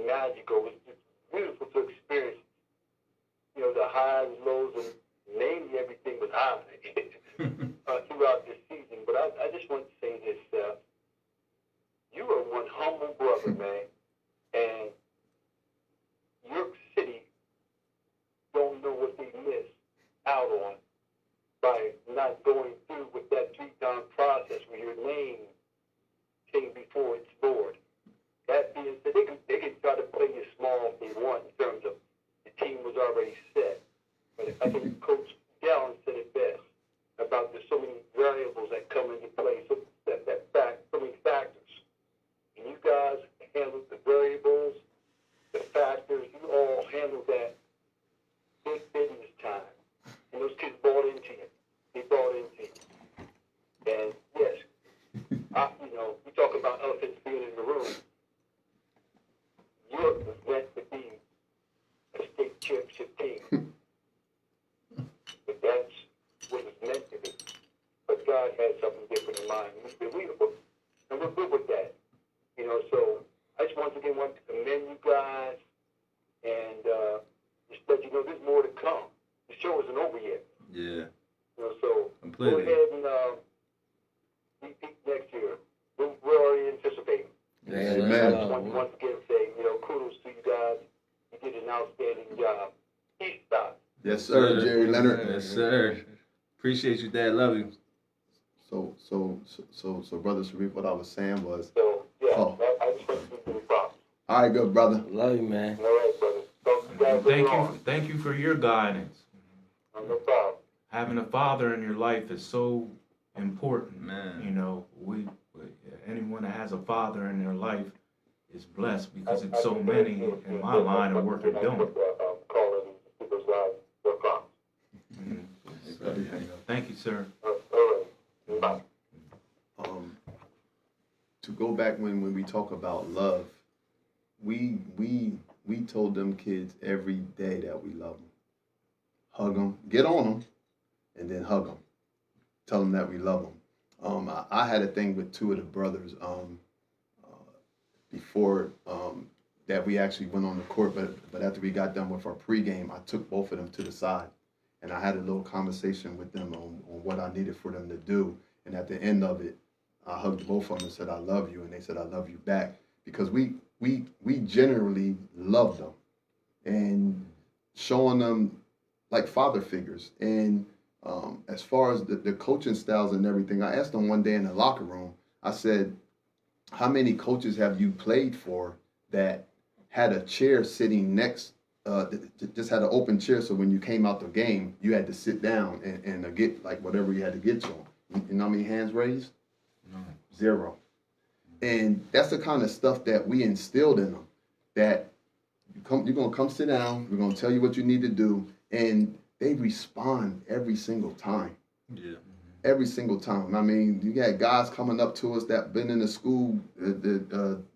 magical. It was just beautiful to experience. The highs, lows, and mainly everything was high throughout this season. But I just want to say this, Seth. You are one humble brother, man. And York City don't know what they missed out on by not going through with that three-down process where your name came before its board. That being said, they can try to play you small if they want in terms of the team was already set. But I think Coach Gallen said it best about there's so many variables that come into play, so many factors. And you guys handled the variables, the factors, you all handled that big business time. And those kids bought into you. They bought into you. And yes, we talk about elephants being in the room. Europe was meant to be a state championship team. But that's what it was meant to be. But God had something different in mind. And we're good with that. So I just once again want to commend you guys and just let you know there's more to come. The show isn't over yet. Yeah. So Completely. go ahead and repeat next year. We're already anticipating. Amen. Once again, say, kudos to you guys. You did an outstanding job. Peace out. Yes, sir, Jerry Leonard. Yes, sir. Appreciate you, Dad. Love you. So, Brother Sharif, what I was saying was, So, yeah, Oh. I just want to give you the props. all right, good brother. Love you, man. All right, brother. Talk to you guys later on. Thank you for your guidance. No problem. Having a father in your life is so important. Man. You know, anyone that has a father in their life is blessed because it's so many in my line of work are doing. Calling people's lives, their problems. Thank you, sir. All right. To go back when we talk about love, we told them kids every day that we love them. Hug them, get on them, and then hug them. Tell them that we love them. I had a thing with two of the brothers before that we actually went on the court, but after we got done with our pregame, I took both of them to the side, and I had a little conversation with them on what I needed for them to do. And at the end of it, I hugged both of them and said, "I love you," and they said, "I love you back," because we generally love them and showing them like father figures. And as far as the coaching styles and everything, I asked them one day in the locker room, I said, how many coaches have you played for that had a chair sitting next, just had an open chair, so when you came out the game, you had to sit down and get like whatever you had to get to them? You know how many hands raised? No. 0. And that's the kind of stuff that we instilled in them, that you're going to come sit down, we're going to tell you what you need to do, and they respond every single time. Yeah. Every single time. I mean, you got guys coming up to us that been in the school,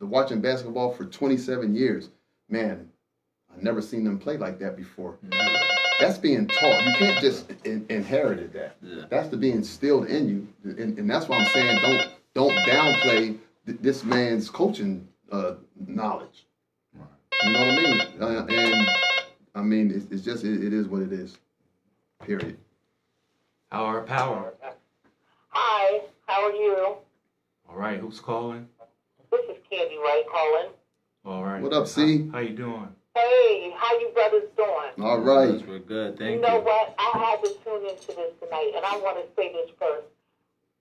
watching basketball for 27 years. Man, I've never seen them play like that before. Never. That's being taught. You can't just inherit that. Yeah. That's to be instilled in you, and that's why I'm saying don't downplay this man's coaching knowledge. Right. You know what I mean? And I mean, it's just it is what it is. Period. Our power. Hi, how are you? All right, who's calling? This is Candy Wright calling. All right. What up, C? How you doing? Hey, how you brothers doing? All right. Yes, we're good. Thank You know you. what? I had to tune into this tonight, and I want to say this first.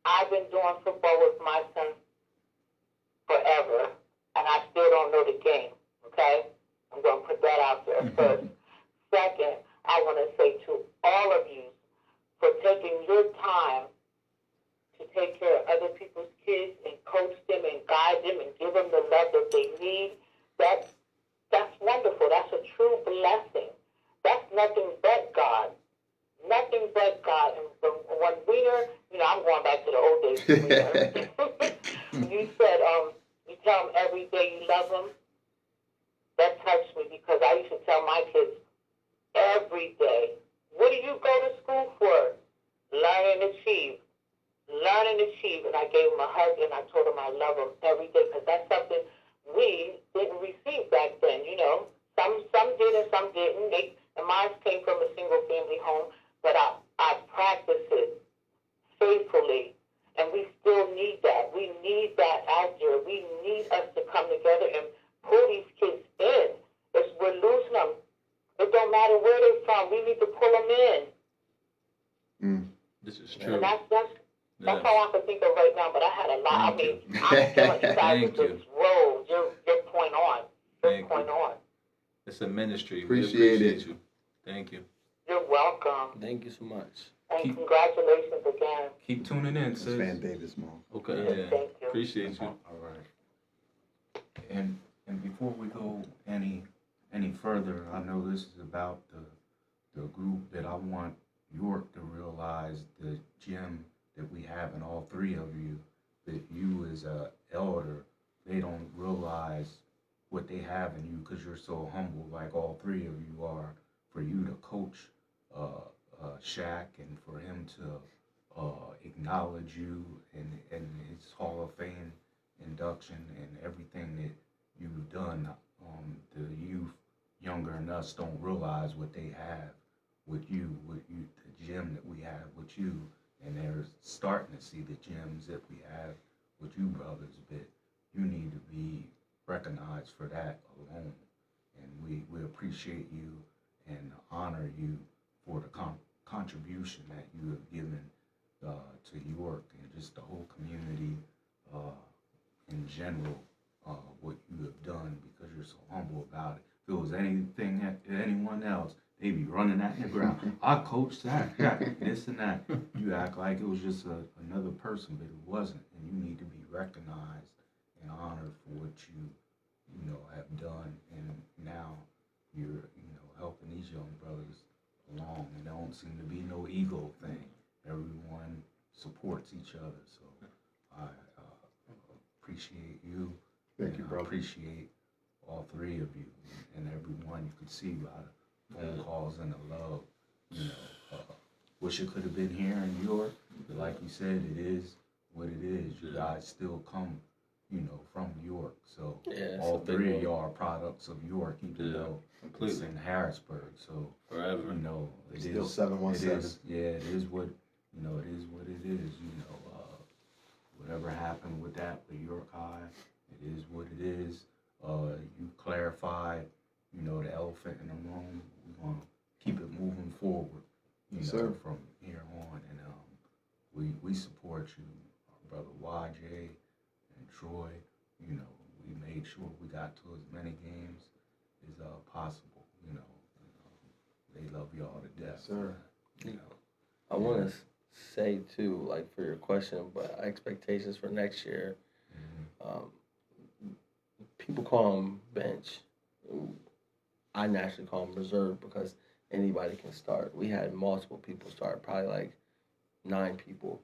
I've been doing football with my son forever, and I still don't know the game, okay? I'm going to put that out there first. Second, I want to say to all of you for taking your time to take care of other people's kids and coach them and guide them and give them the love that they need. That's wonderful. That's a true blessing. That's nothing but God. Nothing but God. And when Wiener, I'm going back to the old days. You said, you tell them every day you love them. That touched me because I used to tell my kids every day, what do you go to school for? Learn and achieve. Learn and achieve. And I gave them a hug and I told them I love them every day because that's something we didn't receive back then, Some did and some didn't. And mine came from a single family home, but I practiced it faithfully. And we still need that. We need that out there. We need us to come together and pull these kids in. We're losing them. It don't matter where they're from. We need to pull them in. This is true. And that's Yeah. all I can think of right now. But I had a lot. Thank I'm telling you guys Thank to just roll. Your point on. Thank Point you. on. It's a ministry. Appreciate we appreciate it. you. Thank you. You're welcome. Thank you so much. And Keep- congratulations again. Keep tuning in, It's sis. Van Davis, Mom. Okay. Yes, Yeah. thank you. Appreciate you. All right. And before we go any further, I know this is about the group that I want York to realize, the gem that we have in all three of you, that you as a elder, they don't realize what they have in you because you're so humble, like all three of you are. For you to coach Shaq and for him to acknowledge you and his Hall of Fame induction and everything that you've done, the youth younger than us don't realize what they have with you, the gem that we have with you, and they're starting to see the gems that we have with you brothers, but you need to be recognized for that alone, and we appreciate you and honor you for the contribution that you have given to York and just the whole community in general, what you have done, because you're so humble about it. If it was anyone else, they'd be running that in the ground. I coached that, this and that. You act like it was just a another person, but it wasn't. And you need to be recognized and honored for what you know, have done. And now you're, you know, helping these young brothers along. And there don't seem to be no ego thing. Everyone supports each other. So I appreciate you. Thank you, and I brother. appreciate all three of you and everyone. You could see by the phone calls and the love. You know, wish it could have been here in New York, but like you said, it is what it is. You guys still come, you know, from York, so Yeah, it's all a big three one. of y'all are products of York, even Yeah, though it's completely. in Harrisburg. So Forever. you know, it Still is 717. It is, yeah, it is what you know. It is what it is. You know, whatever happened with that with York High, it is what it is. You clarified, you know, the elephant in the room. We're gonna keep it moving forward, you know, Sir. from here on. And we support you, our brother YJ and Troy. You know, we made sure we got to as many games as possible. You know, and, they love y'all to death. Yes, sir. You know, I want to say too, like for your question, but expectations for next year. People call them bench. I naturally call them reserve because anybody can start. We had multiple people start, probably like 9 people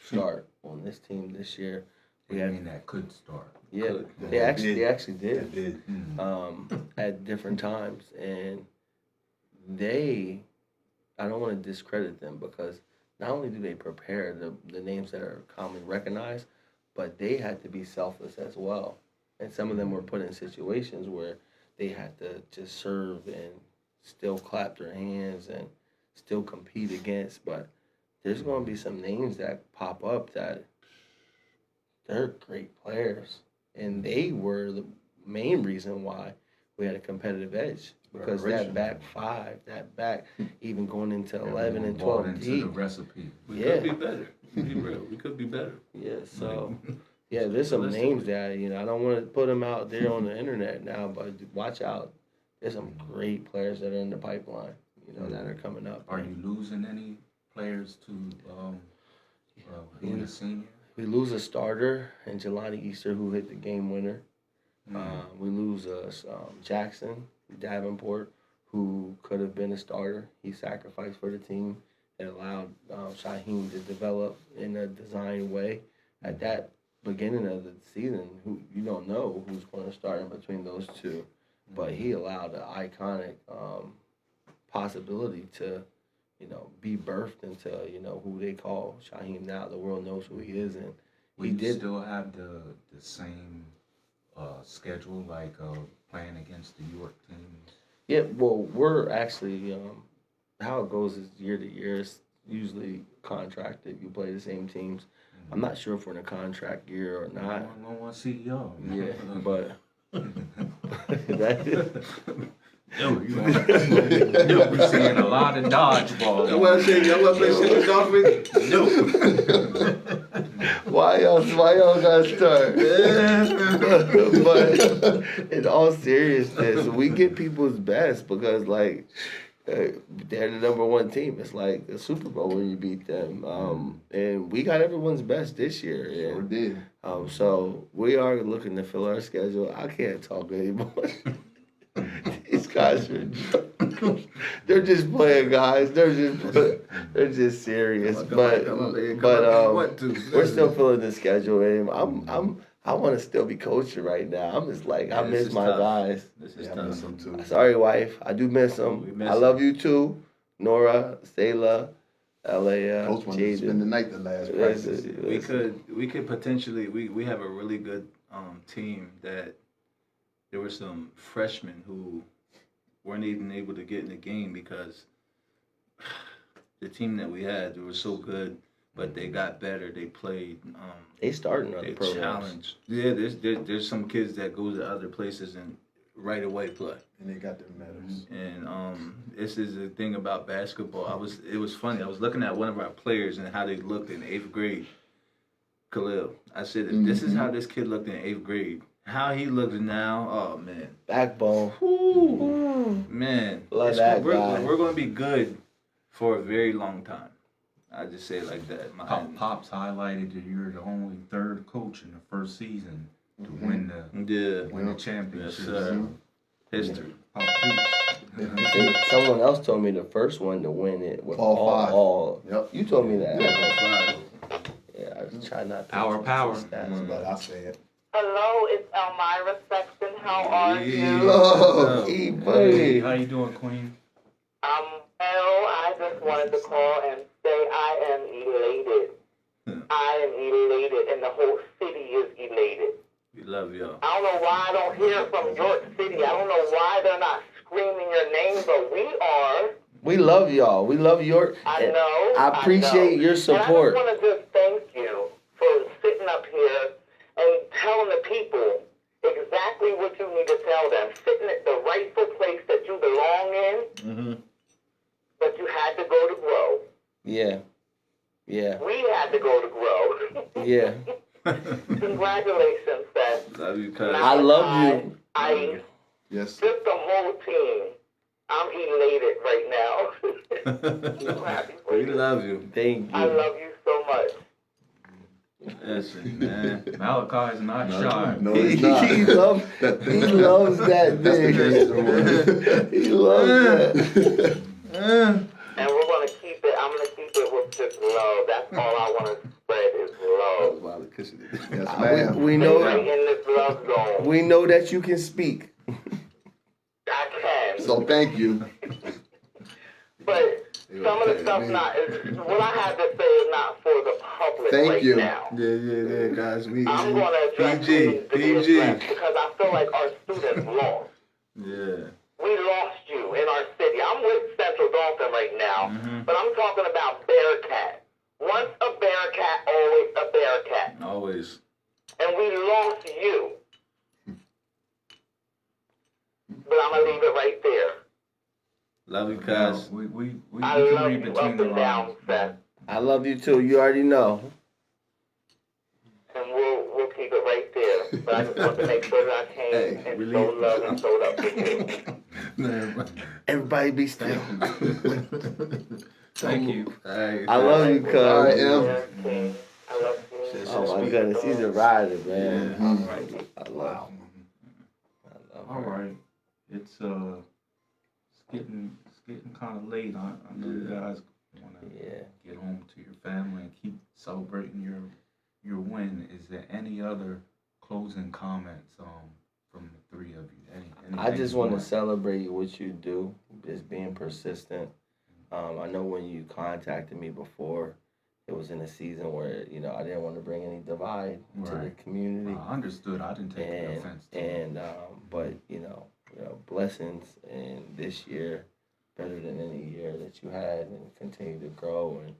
start on this team this year. We I had, mean, that could start. yeah, Could. they actually did. It did. At different times, and I don't want to discredit them because not only do they prepare the names that are commonly recognized, but they had to be selfless as well. And some of them were put in situations where they had to just serve and still clap their hands and still compete against. But there's going to be some names that pop up that they're great players. And they were the main reason why we had a competitive edge. Because that back 5, that back, even going into 11 and Everyone bought 12 into deep. the recipe. We Yeah. could be better. To be real, we could be better. Yeah, so yeah, there's some names that I don't want to put them out there on the internet now, but watch out. There's some great players that are in the pipeline, that are coming up. Are you losing any players to being a senior? We lose a starter in Jelani Easter who hit the game winner. We lose Jackson Davenport who could have been a starter. He sacrificed for the team and allowed Shaheem to develop in a designed way. At that beginning of the season, who you don't know who's going to start in between those two, but he allowed an iconic possibility to, be birthed into who they call Shaheem now. The world knows who he is, and Will he you did. still have the same schedule like playing against the York teams? Yeah, well, we're actually how it goes is year to year. It's usually contracted. You play the same teams. I'm not sure if we're in a contract year or I not. don't want to see y'all. Yeah, but that, We're seeing a lot of dodgeball. why y'all gotta start? But in all seriousness, we get people's best because they're the number 1 team. It's like a Super Bowl when you beat them. And we got everyone's best this year. Sure And, did. so we are looking to fill our schedule. I can't talk anymore. These guys are they're just playing, guys. They're just serious. But we're still filling the schedule, and I want to still be coaching right now. I'm just like, I This miss is my tough. guys. This is Yeah, I tough. miss them too. Sorry, wife. I do miss We them. miss I love you too, Nora, Sayla, Alea, Coach wanted to spend the Jaden. night the last practice. We could potentially we have a really good team that there were some freshmen who weren't even able to get in the game because the team that we had, they were so good, but they got better. They played. They starting other They programs. challenged. Yeah, there's some kids that go to other places and right away play. And they got their medals. And this is the thing about basketball. It was funny. I was looking at one of our players and how they looked in 8th grade. Khalil. I said, if this is how this kid looked in 8th grade, how he looks now, oh man. Backbone. Man. Love that we're guy. going to be good for a very long time. I just say it like that. Pops highlighted that you're the only third coach in the first season to Mm-hmm. win the Yes, championship. sir. History. Pop Dukes. Someone else told me the first one to win it was All five. all. Yep. You told me that. Yeah. Yeah, I was trying not to. Power, power. But I say it. Hello, it's Elmira Sexton. How are you? Hello. Hey, Hey, buddy. how you doing, Queen? Well, I just wanted to call and say I am elated. I am elated, and the whole city is elated. We love y'all. I don't know why I don't hear from York City. I don't know why they're not screaming your name, but we are. We love y'all. We love your. I know. I appreciate your support. And I just want to just thank you for sitting up here and telling the people exactly what you need to tell them. Sitting at the rightful place that you belong in, Mm-hmm. but you had to go to grow. Yeah. Yeah. We had to go to grow. Yeah. Congratulations, Seth. Love you, cuz. I love you. I Yes. just the whole team. I'm elated right now. So happy for We you. love you. Thank I you. love you so much. Listen, man. Malachi's not shy. No, it's not. He loves that That's the thing. He loves that. And we're gonna keep it. I'm gonna keep it with just love. That's all I want to spread is love. Yes, ma'am. We Stay know. right in this love zone. We know that you can speak. I can. So thank you. But some of the stuff what I have to say is not for the public Thank right you. now. Yeah, guys. We I'm gonna address PG, things to be PG. addressed because I feel like our students lost. Yeah. We lost you in our city. I'm with Central Dolphin right now, Mm-hmm. but I'm talking about Bearcat. Once a Bearcat, always a Bearcat. Always. And we lost you. But I'm gonna leave it right there. Love you, cuz. We I can love read you between up the and down, lines. Seth. I love you too. You already know. And we'll keep it right there. But I just want to make sure that I came Hey, and really? showed love and showed up for you. Everybody be still. Thank you. Hey, I love you, cuz. All right, Em. Yeah, King. I love you. Oh my goodness, he's a rider, man. Yeah. I love him. All right. It's getting kind of late. I know you guys want to Yeah. get home to your family and keep celebrating your win. Is there any other closing comments from the three of you? I just want to celebrate what you do, just being persistent. I know when you contacted me before, it was in a season where I didn't want to bring any divide to the Right. community. I understood. I didn't take any offense to it. But blessings in this year, better than any year that you had, and continue to grow. And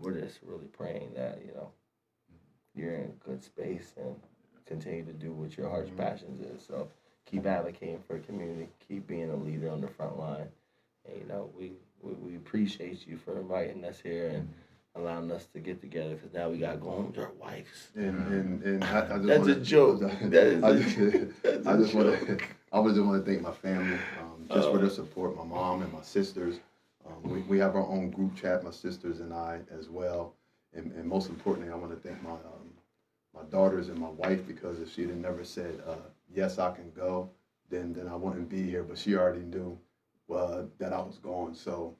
we're just really praying that you're in a good space and continue to do what your heart's passions is. So keep advocating for the community, keep being a leader on the front line. And we appreciate you for inviting us here and allowing us to get together, because now we got to go home to our wives. And I just That's wanna, a joke. I just want to thank my family just for their support. My mom and my sisters. We have our own group chat, my sisters and I as well. And most importantly, I want to thank my daughters and my wife, because if she had never said yes, I can go, then I wouldn't be here. But she already knew that I was going. So,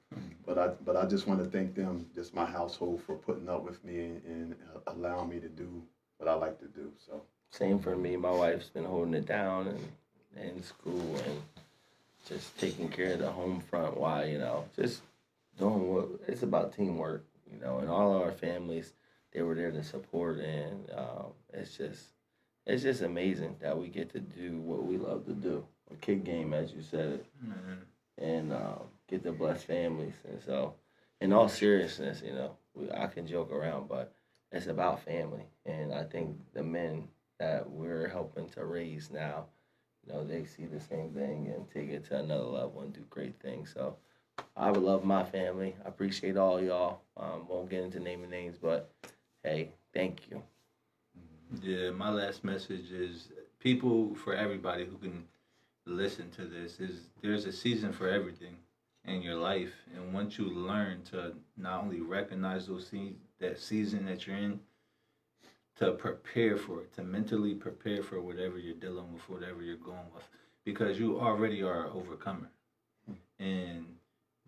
but I just want to thank them, just my household, for putting up with me and allowing me to do what I like to do. So. Same for me. My wife's been holding it down and in school and just taking care of the home front while, just doing what it's about teamwork, and all of our families, they were there to support, and it's just amazing that we get to do what we love to do. A kid game, as you said it, and get to bless families. And so, in all seriousness, I can joke around, but it's about family. And I think the men that we're helping to raise now, they see the same thing and take it to another level and do great things. So I would love my family. I appreciate all y'all. Won't get into naming names, but hey, thank you. Yeah, my last message is for everybody who can listen to this, is there's a season for everything. in your life. And once you learn to not only recognize that season that you're in, to prepare for it, to mentally prepare for whatever you're dealing with, whatever you're going with, because you already are an overcomer. And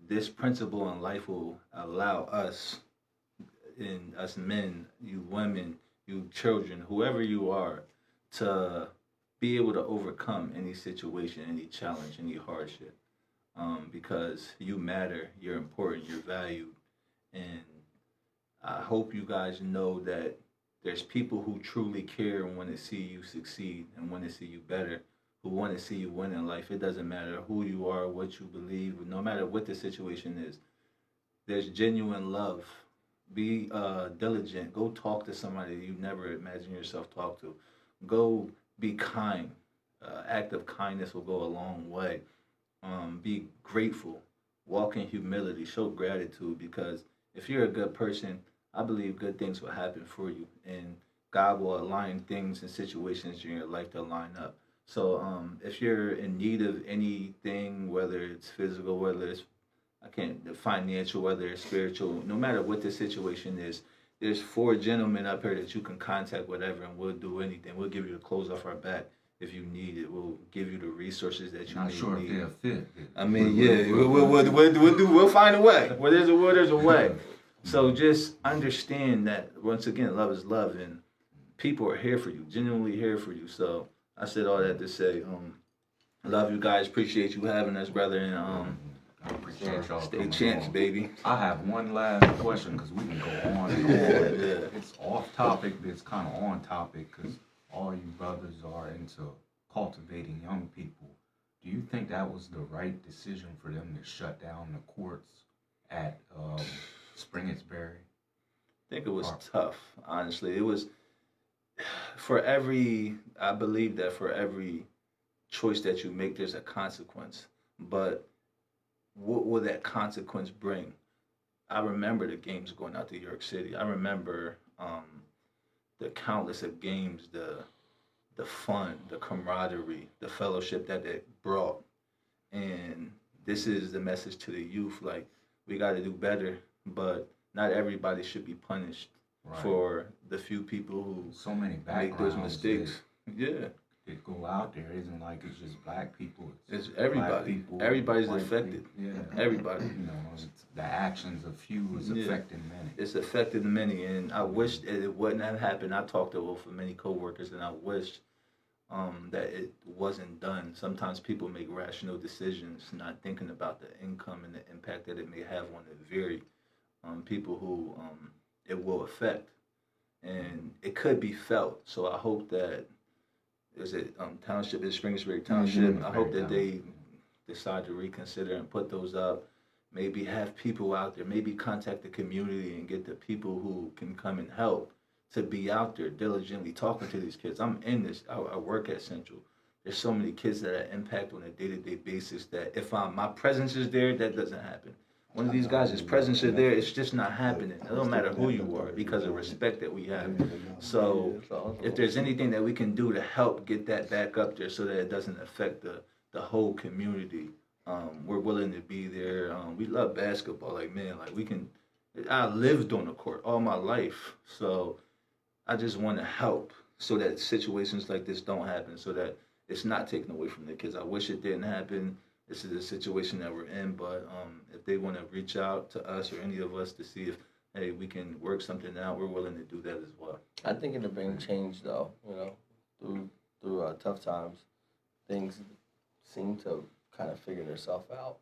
this principle in life will allow us, and us men, you women, you children, whoever you are, to be able to overcome any situation, any challenge, any hardship. Because you matter, you're important, you're valued. And I hope you guys know that there's people who truly care and want to see you succeed and want to see you better, who want to see you win in life. It doesn't matter who you are, what you believe, no matter what the situation is. There's genuine love. Be diligent. Go talk to somebody you never imagined yourself talk to. Go be kind. Act of kindness will go a long way. Be grateful. Walk in humility. Show gratitude, because if you're a good person, I believe good things will happen for you, and God will align things and situations in your life to line up. So if you're in need of anything, whether it's physical, whether it's financial, whether it's spiritual, no matter what the situation is, there's 4 gentlemen up here that you can contact, whatever, and we'll do anything. We'll give you the clothes off our back if you need it. We'll give you the resources that you Not need. sure if they'll fit. I mean, yeah, we'll find a way. Where there's a will, there's a way. So just understand that, once again, love is love, and people are here for you, genuinely here for you. So I said all that to say, love you guys, appreciate you having us, brother, and I appreciate y'all. stay coming champs, on. baby. I have one last question, because we can go on and on. Yeah. It's off topic, but it's kind of on topic, because all you brothers are into cultivating young people. Do you think that was the right decision for them to shut down the courts at Springersbury? I think it was tough, honestly. It was, I believe that for every choice that you make, there's a consequence. But what will that consequence bring? I remember the games going out to York City. I remember the countless of games, the fun, the camaraderie, the fellowship that it brought. And this is the message to the youth, like, we got to do better, but not everybody should be punished for the few people who So many make those backgrounds mistakes. Yeah. that go out there. It isn't like it's just black people. It's black everybody. people, Everybody's white affected. people. Yeah. Everybody. You know, it's the actions of few is Yeah. affecting many. It's affected many, and I wish that it wouldn't have happened. I talked to many coworkers, and I wish that it wasn't done. Sometimes people make rational decisions, not thinking about the income and the impact that it may have on the very people who it will affect, and it could be felt. So I hope that township is Springersbury Township. Mm-hmm. I hope that they decide to reconsider and put those up. Maybe have people out there. Maybe contact the community and get the people who can come and help to be out there diligently talking to these kids. I'm in this. I work at Central. There's so many kids that I impact on a day-to-day basis that if my presence is there, that doesn't happen. One of these guys' presence is there, it's just not happening. It don't matter who you are, because of respect that we have. So if there's anything that we can do to help get that back up there so that it doesn't affect the whole community, we're willing to be there. We love basketball. Like, man, like I lived on the court all my life. So I just want to help so that situations like this don't happen, so that it's not taken away from the kids. I wish it didn't happen. This is the situation that we're in, but if they want to reach out to us or any of us to see if, hey, we can work something out, we're willing to do that as well. I think it'll bring change, though. Through tough times, things seem to kind of figure themselves out.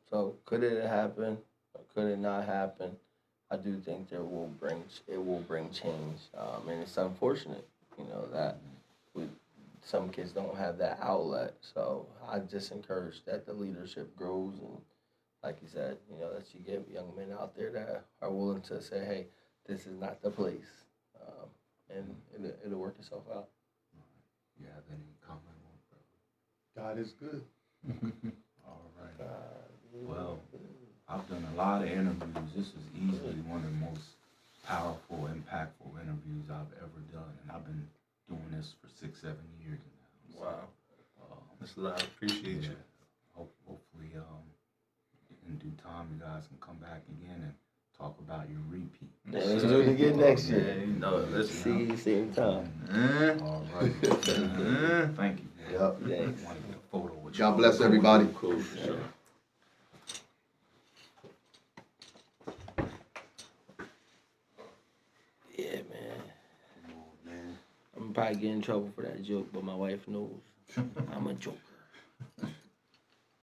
So could it happen or could it not happen? I do think it will bring change, and it's unfortunate, that some kids don't have that outlet. So I just encourage that the leadership grows, and like you said, that you get young men out there that are willing to say, hey, this is not the place, and it'll work itself out. You have any comment on it, God is good. brother? All right. Well, I've done a lot of interviews. This is easily one of the most powerful, impactful interviews I've ever done, and I've been doing this for 6-7 years now. Wow. That's a lot. I appreciate you. Hopefully, time, you guys can come back again and talk about your repeat. Yeah, let's do it again next Yeah, year. you know, let's See you same time. All right. Thank you. Yep. I Thanks. want to get a photo with you. God bless everybody. Cool, for sure. Yeah, man. Come on, man. I'm probably getting in trouble for that joke, but my wife knows I'm a joker.